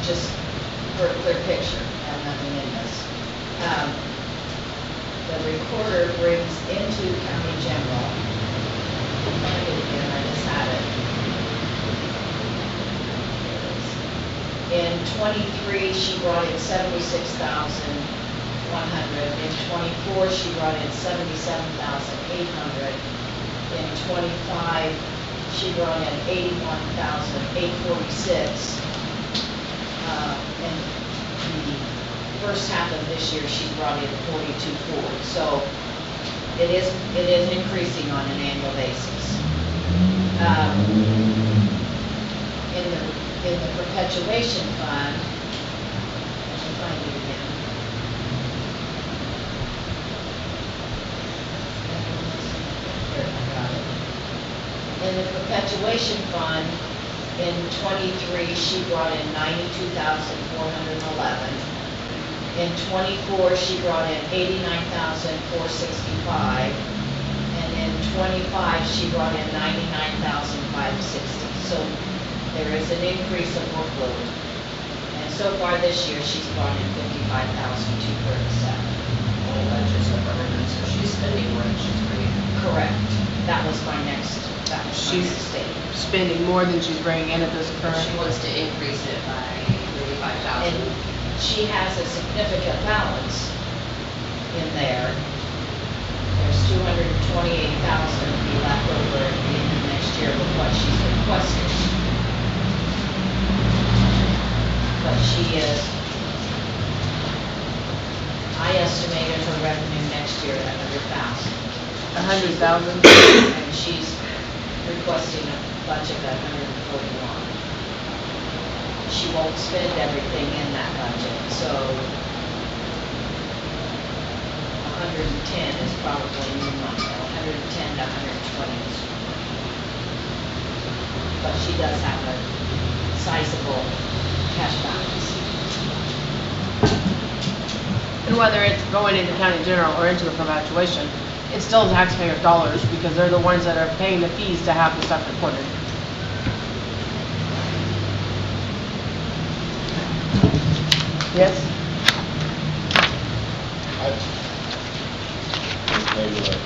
just for a clear picture, and nothing in this. The recorder brings into county general In '23, she brought in 76,100. In '24, she brought in 77,800. In '25, she brought in 81,846. And the first half of this year, she brought in 42,400. So it is increasing on an annual basis. In the perpetuation fund, let me find it again. Here, I got it. In the perpetuation fund, in '23, she brought in 92,411. In '24, she brought in 89,465. And in '25, she brought in 99,560. So there is an increase of workload. And so far this year, she's brought in 55,237. Well, that's just a permanent, so she's spending more than she's bringing. Correct. That was my next statement. Spending more than she's bringing in at this current. She wants to increase it by maybe 5,000. And she has a significant balance in there. There's 228,000 to be left over at the end of next year with what she's requested. But I estimated her revenue next year at 100,000. 100,000? And she's requesting a budget of 141. She won't spend everything in that budget, so 110 is probably new money, 110 to 120 is. But she does have a sizable cash balance. And whether it's going into county general or into a perpetuation, it's still taxpayer dollars because they're the ones that are paying the fees to have the stuff recorded. Yes? I think maybe like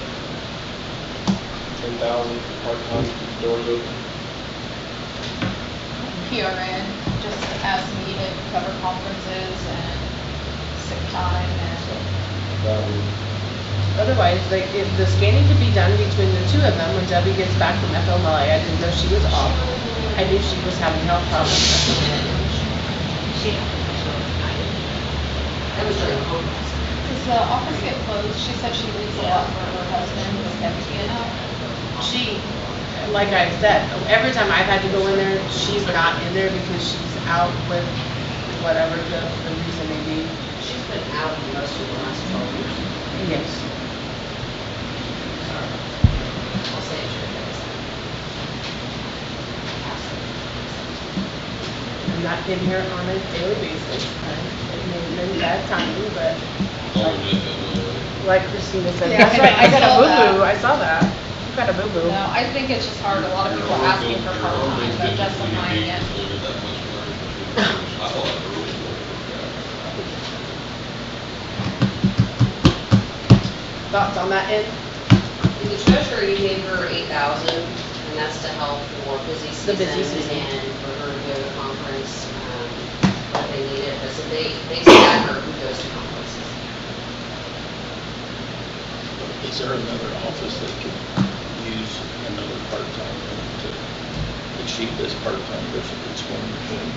10,000 part-time doors open. PRN, just as needed, cover conferences and sick time and. That would, Otherwise, like, if the scanning could be done between the two of them, when Debbie gets back from FMLA, I didn't know she was off. I knew she was having health problems. That was during conference. Does the office get closed? She said she leaves a lot for her husband, was Debbie being out? She, like I said, every time I've had to go in there, she's not in there because she's out with whatever the reason may be. She's been out most of the last 12 years. Yes. I'll say it to her next time. I'm not getting her on a daily basis. It may have been bad timing, but like Christina said, Yeah, that's right, I got a I saw that. boo-boo, I saw that. You got a boo-boo. No, I think it's just hard. A lot of people asking for part-time, but justifying it. Thoughts on that end? In the treasurer, you gave her 8,000, and that's to help for busy The season. busy season. And for her to go to conference, if they need it, but so they stagger who goes to conferences. Is there another office that could use another part-time to achieve this part-time versus it's one between?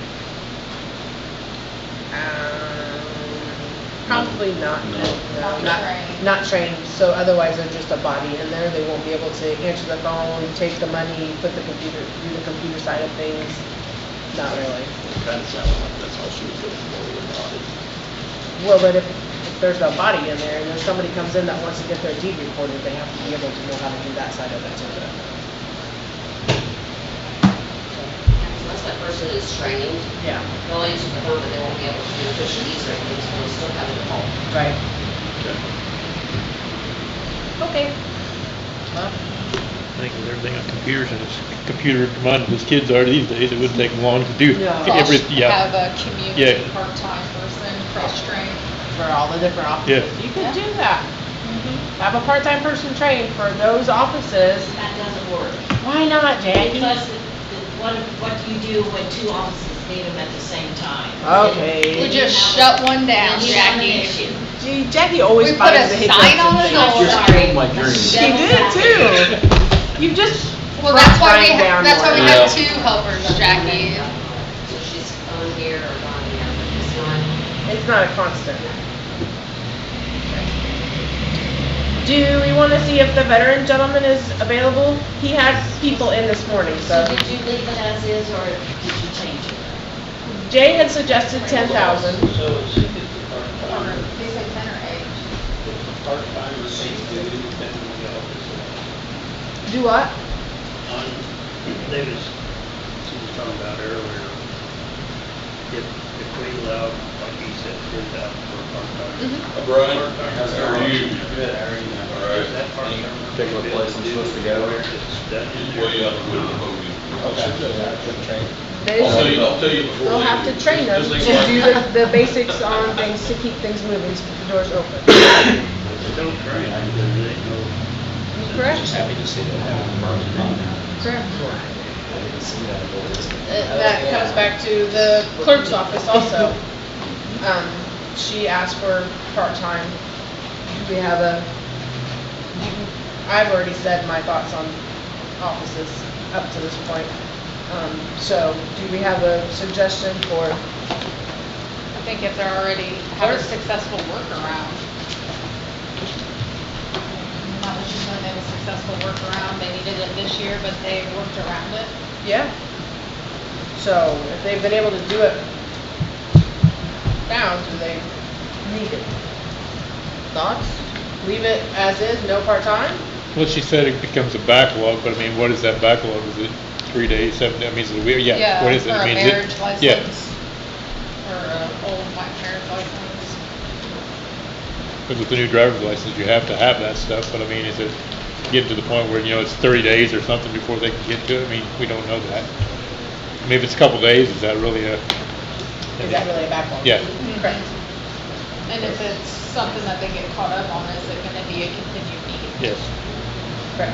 Probably not, no. Not trained. Not trained, so otherwise they're just a body in there, they won't be able to answer the phone, take the money, put the computer, do the computer side of things, not really. It kind of sounded like that's all she was looking for, with an audit. Well, but if there's a body in there, and if somebody comes in that wants to get their deed recorded, they have to be able to know how to do that side of it too. Unless that person is trained, Yeah, they'll answer the phone, but they won't be able to push these or anything, so they'll still have to call. right. Okay. Okay. Well, I think with everything on computers and it's computer minded as kids are these days, it wouldn't take them long to do No. everything. Have Yeah. a community Yeah. part-time person, cross-trained. for all the different offices, Yeah. you could do that. Have a part-time person trained for those offices. That doesn't work. Why not, Jackie? Because what do you do when two offices need them at the same time. Okay. We just shut one down, Any one Jackie. issue. Gee, Jackie always We put finds a the hiccups sign on in the things. door. Just killed my dream. She did too. You just Well, that's why we, Brian down that's why we more. have 2 helpers, Jackie. So she's on here or gone here, but it's not. It's not a constant. Do we want to see if the veteran gentleman is available? He had people in this morning, So so. did you leave it as is, or did you change it? Jay had suggested 10,000. So it's if it's a part-timer, They say 10 or 8. if it's a part-timer, they do, then the office. Do what? On, she was talking about earlier, if we allow, like he said, 10,000 for a part-time. Brian, Part-timer. how are you? Good, how are you? All right. Is that part-time? Any particular place I'm supposed to go? Way up with the podium. I'll tell you before. They'll they have do. to train them to Just like- do the basics on things to keep things moving, to keep the doors open. Don't train, because they know. Correct? happy to see that. Correct. That comes back to the clerk's office also. She asked for part-time. Do we have a, I've already said my thoughts on offices up to this point. So do we have a suggestion for, I think if they're already have a successful workaround. Not that she's done a successful workaround, they needed it this year, but they worked around it. yeah? So if they've been able to do it now, do they need it? Thoughts? Leave it as is, no part-time? Well, she said it becomes a backlog, but I mean, what is that backlog? Is it 3 days, 7 days? I mean, is it weird? Yeah, what is it? For I a mean, is it- marriage Yeah, license, or an old marriage license. but with the new driver's license, you have to have that stuff, but I mean, is it getting to the point where, it's 30 days or something before they can get to it? I mean, we don't know that. I mean, if it's a couple days, is that really a? Is that really a backlog? Yeah. Correct. And if it's something that they get caught up on, is it gonna be a continued need? Yes. Correct.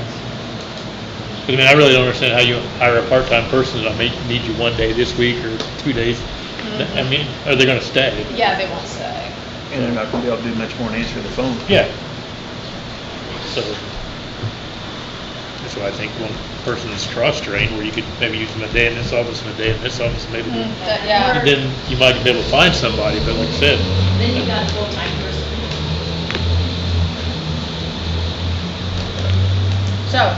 But I mean, I really don't understand how you hire a part-time person, I mean, need you 1 day this week or 2 days. I mean, are they gonna stay? Yeah, they won't stay. And they're not gonna be able to do much more than answer the phone. Yeah. So, that's why I think one person is cross-trained, where you could maybe use them a day in this office and a day in this office, maybe. Yeah. And then you might be able to find somebody, but like I said, Then you got a full-time person. So,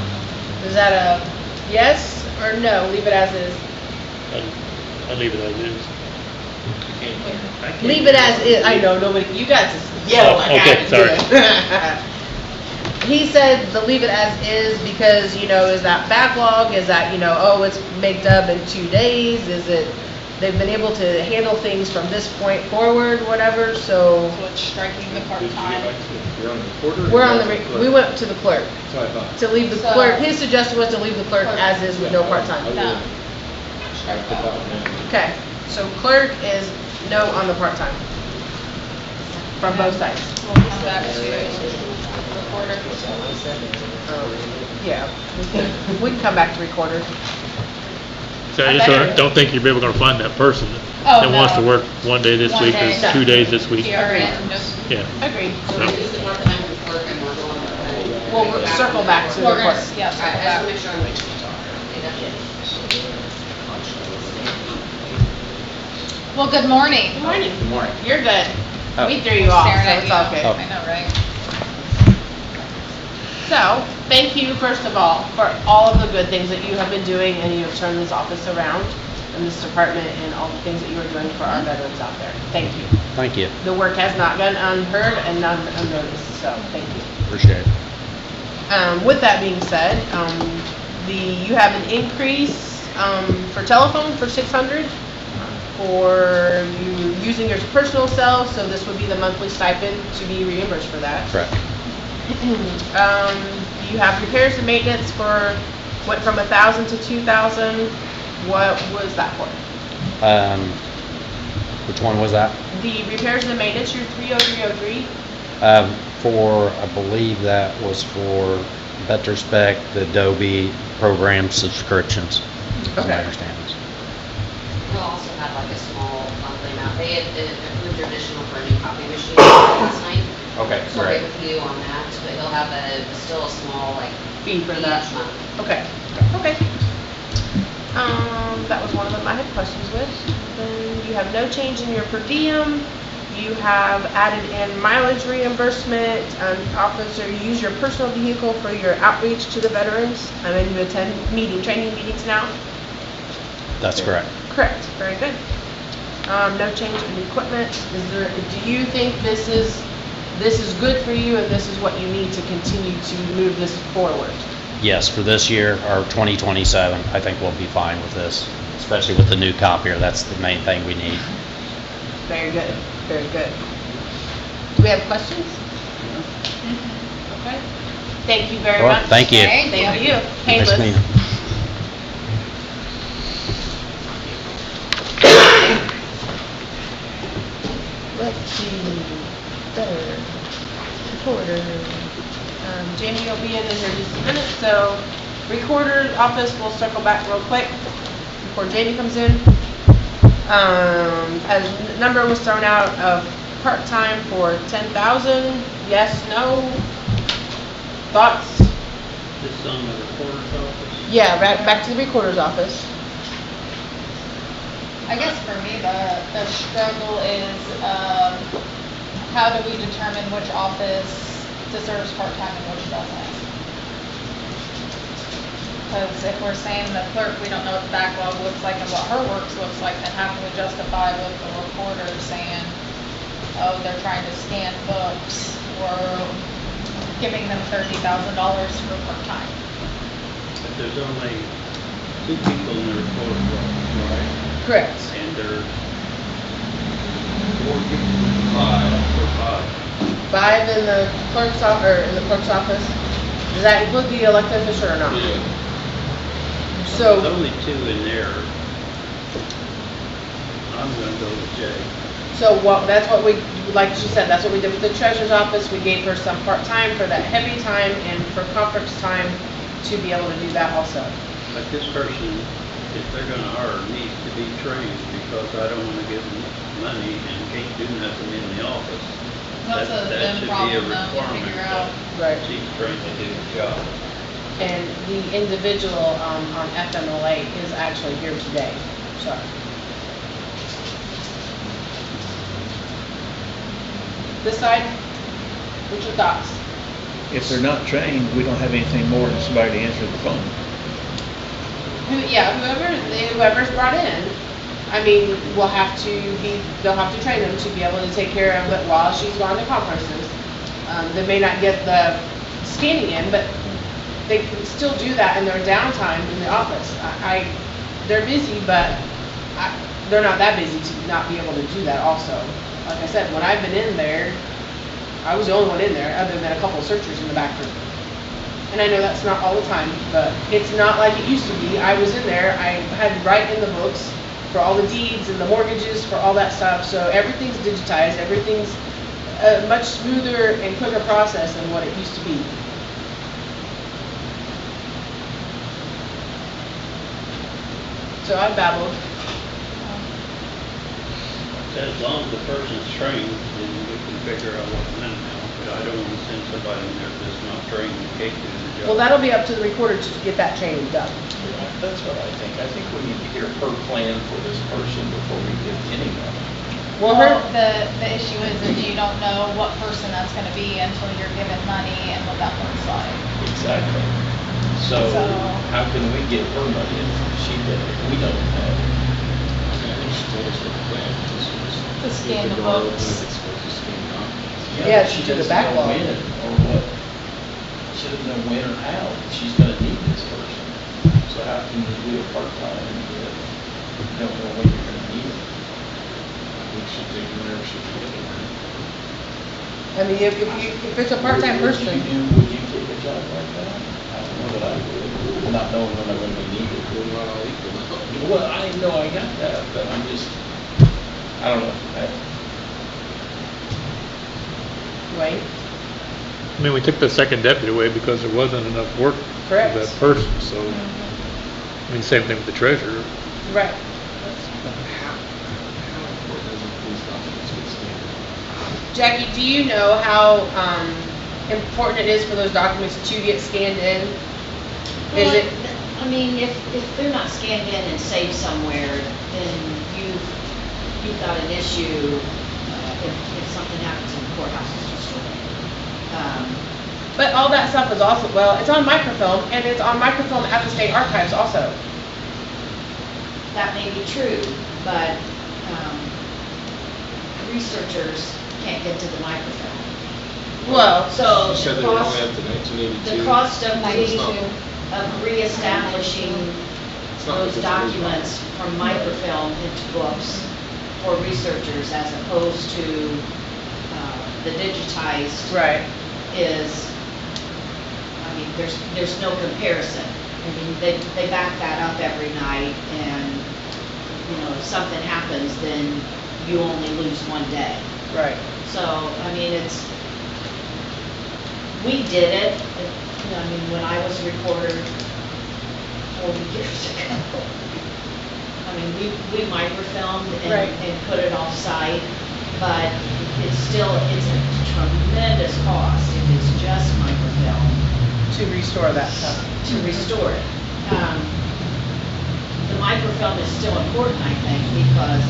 is that a yes or no? Leave it as is. I'd leave it as is. Leave it as is. I know, nobody, you guys just yell like I Okay, have to do it. He said the leave it as is because, is that backlog? Is that, oh, it's made up in 2 days? Is it, they've been able to handle things from this point forward, whatever, so. So it's striking the part-time. You're on the recorder? or We're on you're the, we went to the clerk. That's what I thought. To leave the So- clerk, his suggestion was to leave the clerk as is with no part-time. No. I put that one in. Okay, so clerk is no on the part-time. From both sides. We'll come back to recorder. Yeah, we can come back to recorder. So I just don't think you're ever gonna find that person Oh, that wants to no. work 1 day this One week day. or 2 days this week. PRN, nope. Yeah. Agreed. So we use the part-time for clerk and we're going to. We'll circle back to the We're gonna, clerk. yeah, I circle just back. want to make sure I'm making it talk. Well, good morning. Good morning. Good morning. You're good. Oh. We threw you off, Staring so at it's you. okay. Oh. I know, right? So, thank you, first of all, for all of the good things that you have been doing, and you have turned this office around, and this department, and all the things that you are doing for our veterans out there. Thank you. Thank you. The work has not gone unheard and none unnoticed, so thank you. Appreciate it. With that being said, you have an increase for telephone for 600 for you using your personal cell, so this would be the monthly stipend to be reimbursed for that. Correct. You have repairs and maintenance went from 1,000 to 2,000. What was that for? Which one was that? The repairs and maintenance, your 30303. For, I believe that was for VeterSpec, the Adobe program subscriptions. That's my Okay. understanding. He'll also have like a small monthly amount. They had approved your additional for a new copy machine last night. Okay, So I'll great. get with you on that, but he'll have still a small like Fee for that. each month. Okay, okay. That was one of them I had questions with. Then you have no change in your per diem. You have added in mileage reimbursement, officer, you use your personal vehicle for your outreach to the veterans, and then you attend training meetings now? That's correct. Correct, very good. No change in equipment. Do you think this is good for you and this is what you need to continue to move this forward? Yes, for this year, or 2027, I think we'll be fine with this, especially with the new copier. That's the main thing we need. Very good, very good. Do we have questions? Okay. Thank you very Well, much. thank you. Thank you. Nice Painless. meeting you. Let's see, better, recorder. Jamie will be in here just a minute, so recorder's office, we'll circle back real quick before Jamie comes in. As number was thrown out of part-time for 10,000, yes, no? Thoughts? This is on the recorder's office? Yeah, back to the recorder's office. I guess for me, the struggle is, how do we determine which office deserves part-time and which doesn't? Because if we're saying the clerk, we don't know what the backlog looks like and what her works looks like, then how can we justify with the recorder saying, oh, they're trying to scan books, or giving them $30,000 for part-time? But there's only 2 people in the recorder's office, right? Correct. And there's 4 people, 5. 5 in the clerk's office, or in the clerk's office. Does that include the elected official or not? Yeah. So There's only 2 in there. I'm gonna go with Jay. So that's what we, like she said, that's what we did with the treasurer's office. We gave her some part-time for that heavy time and for conference time to be able to do that also. But this person, if they're gonna hire, needs to be trained, because I don't wanna give them money and can't do nothing in the office. That's a them problem though, to figure out. Right. She's trained to do the job. And the individual on FMLA is actually here today. Sorry. This side, what's your thoughts? If they're not trained, we don't have anything more than somebody to answer the phone. Whoever's brought in, I mean, they'll have to train them to be able to take care of it while she's gone to conferences. They may not get the scanning in, but they can still do that in their downtime in the office. They're busy, but they're not that busy to not be able to do that also. Like I said, when I've been in there, I was the only one in there other than a couple of searchers in the back room. And I know that's not all the time, but it's not like it used to be. I was in there, I had to write in the books for all the deeds and the mortgages, for all that stuff. So everything's digitized, everything's a much smoother and quicker process than what it used to be. So I babbled. As long as the person's trained, then we can figure out what's in now. But I don't want to send somebody in there that's not trained and can't do the job. Well, that'll be up to the recorder to get that training done. That's what I think. I think we need to hear her plan for this person before we give any money. Well, the issue is that you don't know what person that's going to be until you're given money and what that looks like. Exactly. So how can we give her money if she doesn't? We don't know. To scan the books. Yeah, she to do the doesn't know backlog. when or what. She doesn't know when or how she's gonna need this person. So how can you do a part-time if you don't know when you're gonna need it? We should take whenever she can get it. I mean, if it's a part-time person. Would you take a job like that? I don't know that I would, not knowing when I'm gonna be needed. Well, I know I got that, but I'm just, I don't know. Right. I mean, we took the second deputy away because there wasn't enough work for that person, so, I mean, same thing with the treasurer. Right. Jackie, do you know how important it is for those documents to get scanned in? Is Well, it? I mean, if they're not scanned in and saved somewhere, then you've got an issue, if something happens in the courthouse, it's destroyed. But all that stuff is also, well, it's on microfilm, and it's on microfilm at the state archives also. That may be true, but, researchers can't get to the microfilm. Well, So You said the they were cost, only up to 1982. the cost of It's not- reestablishing it's not those because it's a new documents from microfilm into books for researchers as opposed to, the digitized right. is, I mean, there's no comparison. I mean, they back that up every night, and, you know, if something happens, then you only lose one day. Right. So, I mean, we did it, you know, I mean, when I was a reporter 40 years ago. I mean, we microfilmed Right. and put it off-site, but it's a tremendous cost if it's just microfilm To restore that stuff. to restore it. The microfilm is still important, I think, because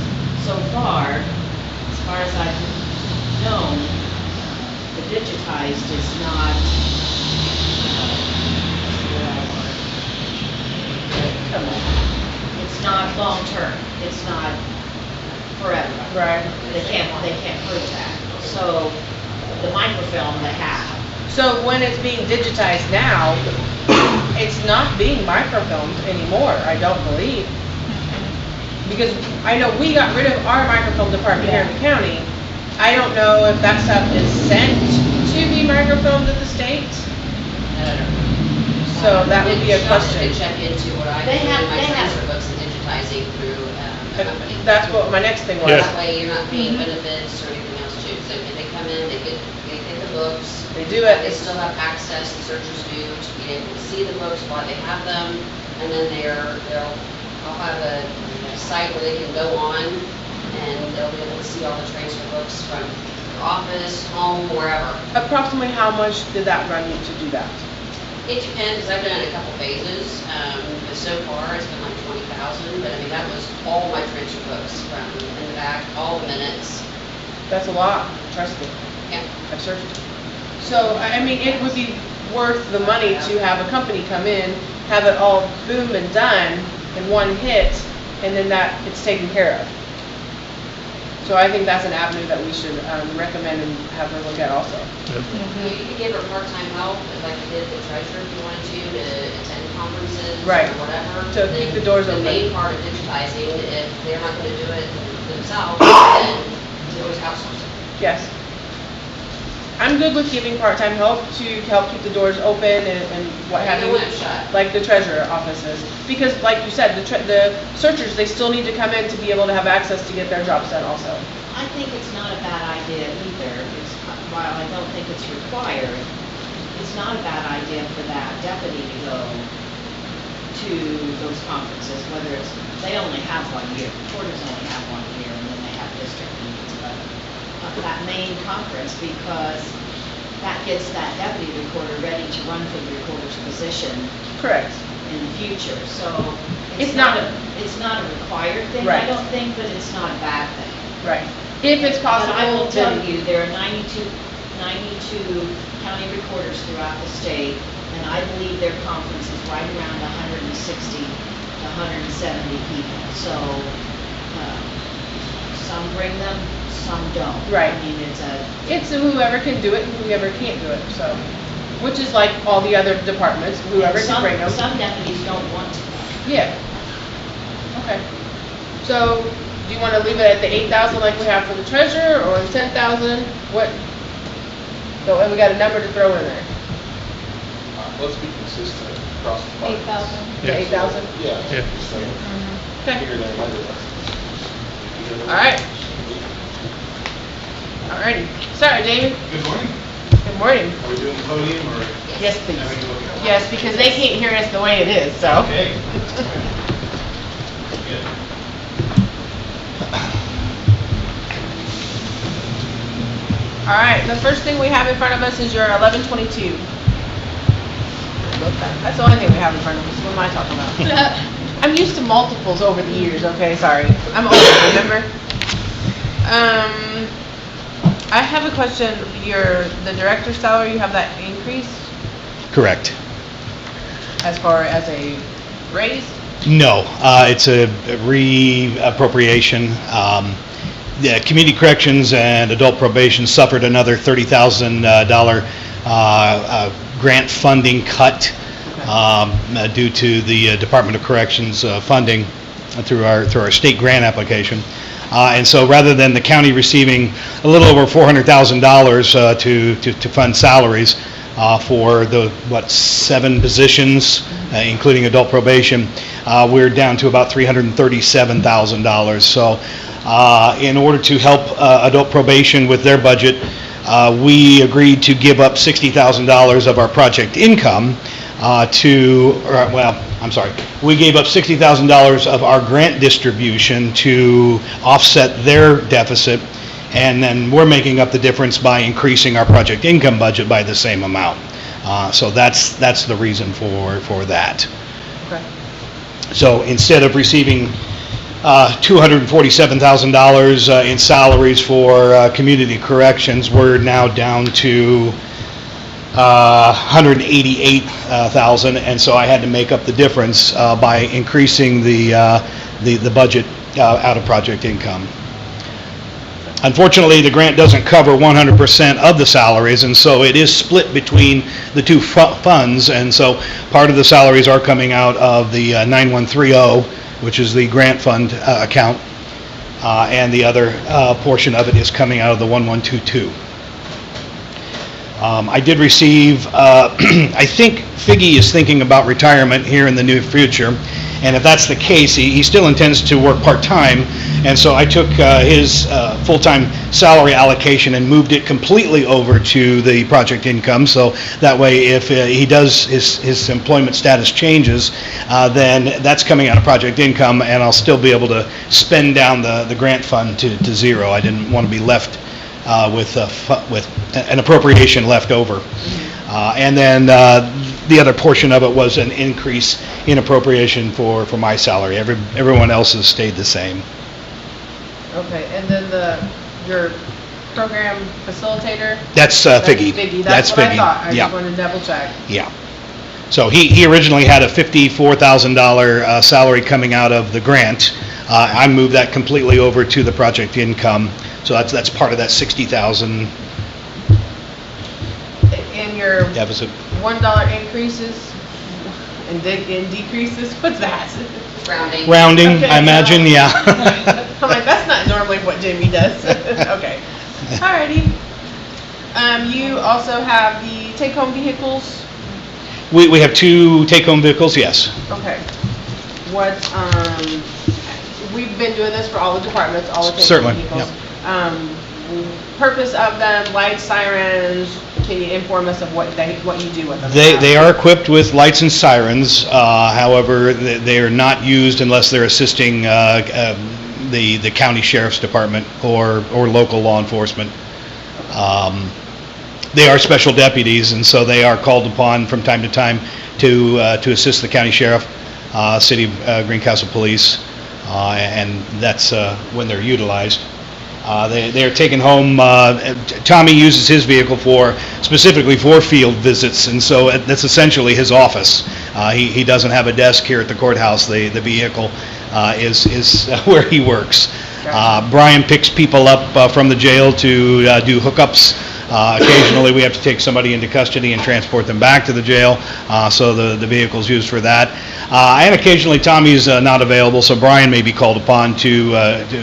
so far, as far as I've known, the digitized is not, Come on. it's not long-term, it's not forever. Right. They can't prove that. So the microfilm they have. So when it's being digitized now, it's not being microfilmed anymore, I don't believe. Because I know we got rid of our microfilm department here in the county. I don't know if that stuff is sent to be microfilmed at the state. So that would be a question. To check into what I They do have- in my they have- transfer books and digitizing through a company. That's what my next thing was. Yeah. That way you're not paying benefits or anything else too. So if they come in, they get the books. They do it. They still have access, the searchers do, to be able to see the books while they have them. And then I'll have a site where they can go on and they'll be able to see all the transfer books from their office, home, wherever. Approximately how much did that run you to do that? It depends, because I've done it in a couple phases, but so far it's been like 20,000, but I mean, that was all my transfer books from in the back, all the minutes. That's a lot, trust me. Yeah. I've searched. So, I mean, it would be worth the money to have a company come in, have it all boom and done in one hit, and then that it's taken care of. So I think that's an avenue that we should recommend and have her look at also. You could give her part-time help, like you did the treasurer if you wanted to attend conferences Right. or whatever. To keep the doors open. The main part of digitizing, if they're not gonna do it themselves, then you always outsource it. Yes. I'm good with giving part-time help to help keep the doors open and what have They you. won't shut. Like the treasurer offices. Because like you said, the searchers, they still need to come in to be able to have access to get their jobs done also. I think it's not a bad idea either. While I don't think it's required, it's not a bad idea for that deputy to go to those conferences, whether it's, they only have 1 year, reporters only have 1 year, and then they have district meetings, but that main conference, because that gets that deputy recorder ready to run for the recorder's position Correct. in the future. So It's not- it's not a required thing, I Right. don't think, but it's not a bad thing. Right. If it's possible. But I will tell then- you, there are 92 county recorders throughout the state, and I believe their conference is right around 160 to 170 people. So, some bring them, some don't. Right. I mean, It's whoever can do it and whoever can't do it, so. Which is like all the other departments, whoever can bring them. Some deputies don't want to. Yeah. Okay. So, do you want to leave it at the 8,000 like we have for the treasurer, or 10,000? What? So, and we got a number to throw in there. Let's be consistent across the board. 8,000. The 8,000? Yeah. Yeah. So, Okay. bigger than 100. All right. Alrighty. Sorry, Jamie. Good morning. Good morning. Are we doing the podium or? Yes, please. Having you look at- Yes, because they can't hear us the way it is, so. Okay. Good. All right, the first thing we have in front of us is your 1122. That's the only thing we have in front of us. What am I talking about? I'm used to multiples over the years, okay, sorry. I'm old, remember? I have a question. The director's salary, you have that increase Correct. as far as a raise? No, it's a reappropriation. The community corrections and adult probation suffered another $30,000 grant funding cut due to the Department of Corrections funding through our state grant application. And so rather than the county receiving a little over $400,000 to fund salaries for the, 7 positions, including adult probation, we're down to about $337,000. So in order to help adult probation with their budget, we agreed to give up $60,000 of our project income we gave up $60,000 of our grant distribution to offset their deficit, and then we're making up the difference by increasing our project income budget by the same amount. So that's the reason for that. Okay. So instead of receiving $247,000 in salaries for community corrections, we're now down to $188,000, and so I had to make up the difference by increasing the budget out of project income. Unfortunately, the grant doesn't cover 100% of the salaries, and so it is split between the two funds, and so part of the salaries are coming out of the 9130, which is the grant fund account, and the other portion of it is coming out of the 1122. I did receive, I think Figgy is thinking about retirement here in the near future, and if that's the case, he still intends to work part-time, and so I took his full-time salary allocation and moved it completely over to the project income, so that way if he does, his employment status changes, then that's coming out of project income, and I'll still be able to spend down the grant fund to zero. I didn't want to be left with an appropriation left over. And then the other portion of it was an increase in appropriation for my salary. Everyone else has stayed the same. Okay, and then your program facilitator? That's Figgy. That's what I thought. I Yeah. just wanted to double check. Yeah. So he originally had a $54,000 salary coming out of the grant. I moved that completely over to the project income. So that's part of that $60,000 In your deficit. $1 increases and decreases, what's that? Rounding. Rounding, Okay. I imagine, yeah. I'm like, that's not normally what Jamie does. Okay. Alrighty. You also have the take-home vehicles. We have 2 take-home vehicles, yes. Okay. What, we've been doing this for all the departments, all the take-home Certainly, vehicles. yep. Purpose of them, lights, sirens, can you inform us of what you do with them? They are equipped with lights and sirens, however, they are not used unless they're assisting the county sheriff's department or local law enforcement. They are special deputies, and so they are called upon from time to time to assist the county sheriff, city of Greencastle Police, and that's when they're utilized. They are taken home. Tommy uses his vehicle specifically for field visits, and so that's essentially his office. He doesn't have a desk here at the courthouse. The vehicle is where he works. Brian picks people up from the jail to do hookups. Occasionally we have to take somebody into custody and transport them back to the jail, so the vehicle's used for that. And occasionally Tommy's not available, so Brian may be called upon to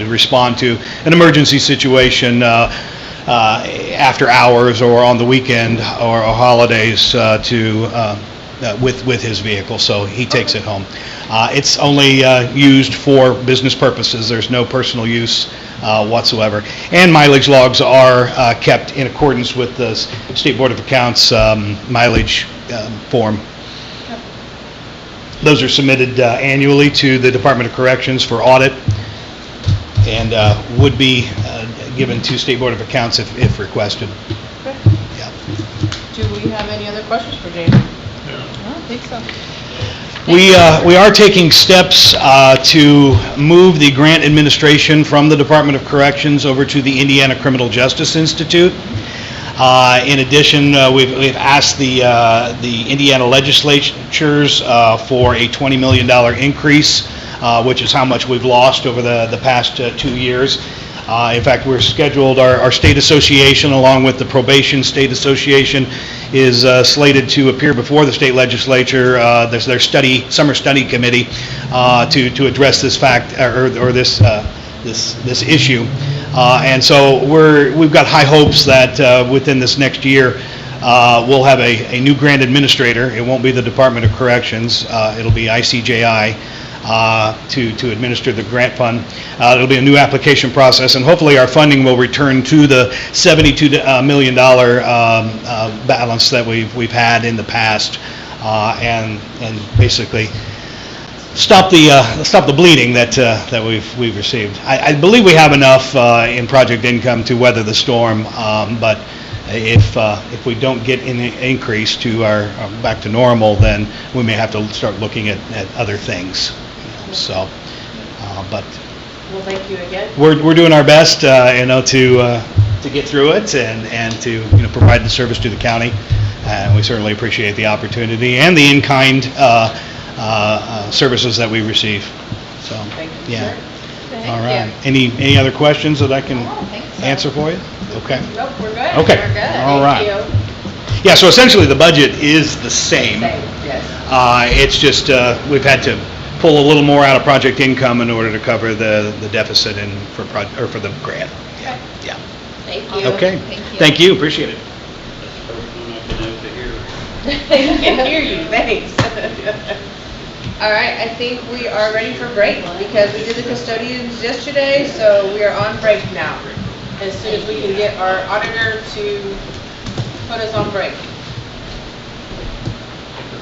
respond to an emergency situation after hours or on the weekend or holidays with his vehicle, so he takes it home. It's only used for business purposes. There's no personal use whatsoever. And mileage logs are kept in accordance with the State Board of Accounts mileage form. Those are submitted annually to the Department of Corrections for audit, and would be given to State Board of Accounts if requested. Okay. Yeah. Do we have any other questions for Jamie? I don't think so. We are taking steps to move the grant administration from the Department of Corrections over to the Indiana Criminal Justice Institute. In addition, we've asked the Indiana legislatures for a $20 million increase, which is how much we've lost over the past 2 years. In fact, we're scheduled, our state association, along with the probation state association, is slated to appear before the state legislature, there's their summer study committee, to address this fact, or this issue. And so we've got high hopes that within this next year, we'll have a new grant administrator. It won't be the Department of Corrections, it'll be ICJI. To administer the grant fund. It'll be a new application process, and hopefully our funding will return to the $72 million balance that we've had in the past, and basically stop the bleeding that we've received. I believe we have enough in project income to weather the storm, but if we don't get an increase to our back to normal, then we may have to start looking at other things. So, but Well, thank you again. we're doing our best, to get through it and to provide the service to the county, and we certainly appreciate the opportunity and the in-kind services that we receive. So, Thank you, yeah. sir. All right. Any other questions that I can answer for you? Okay. Nope, we're good. Okay. We're good. All right. Thank Yeah. So essentially, the budget is the same. Same, yes. It's just we've had to pull a little more out of project income in order to cover the deficit for the grant. Yeah. Yeah. Thank you. Okay. Thank you. Appreciate it. I can hear you, thanks. All right, I think we are ready for break because we did the custodians yesterday, so we are on break now. As soon as we can get our auditor to put us on break.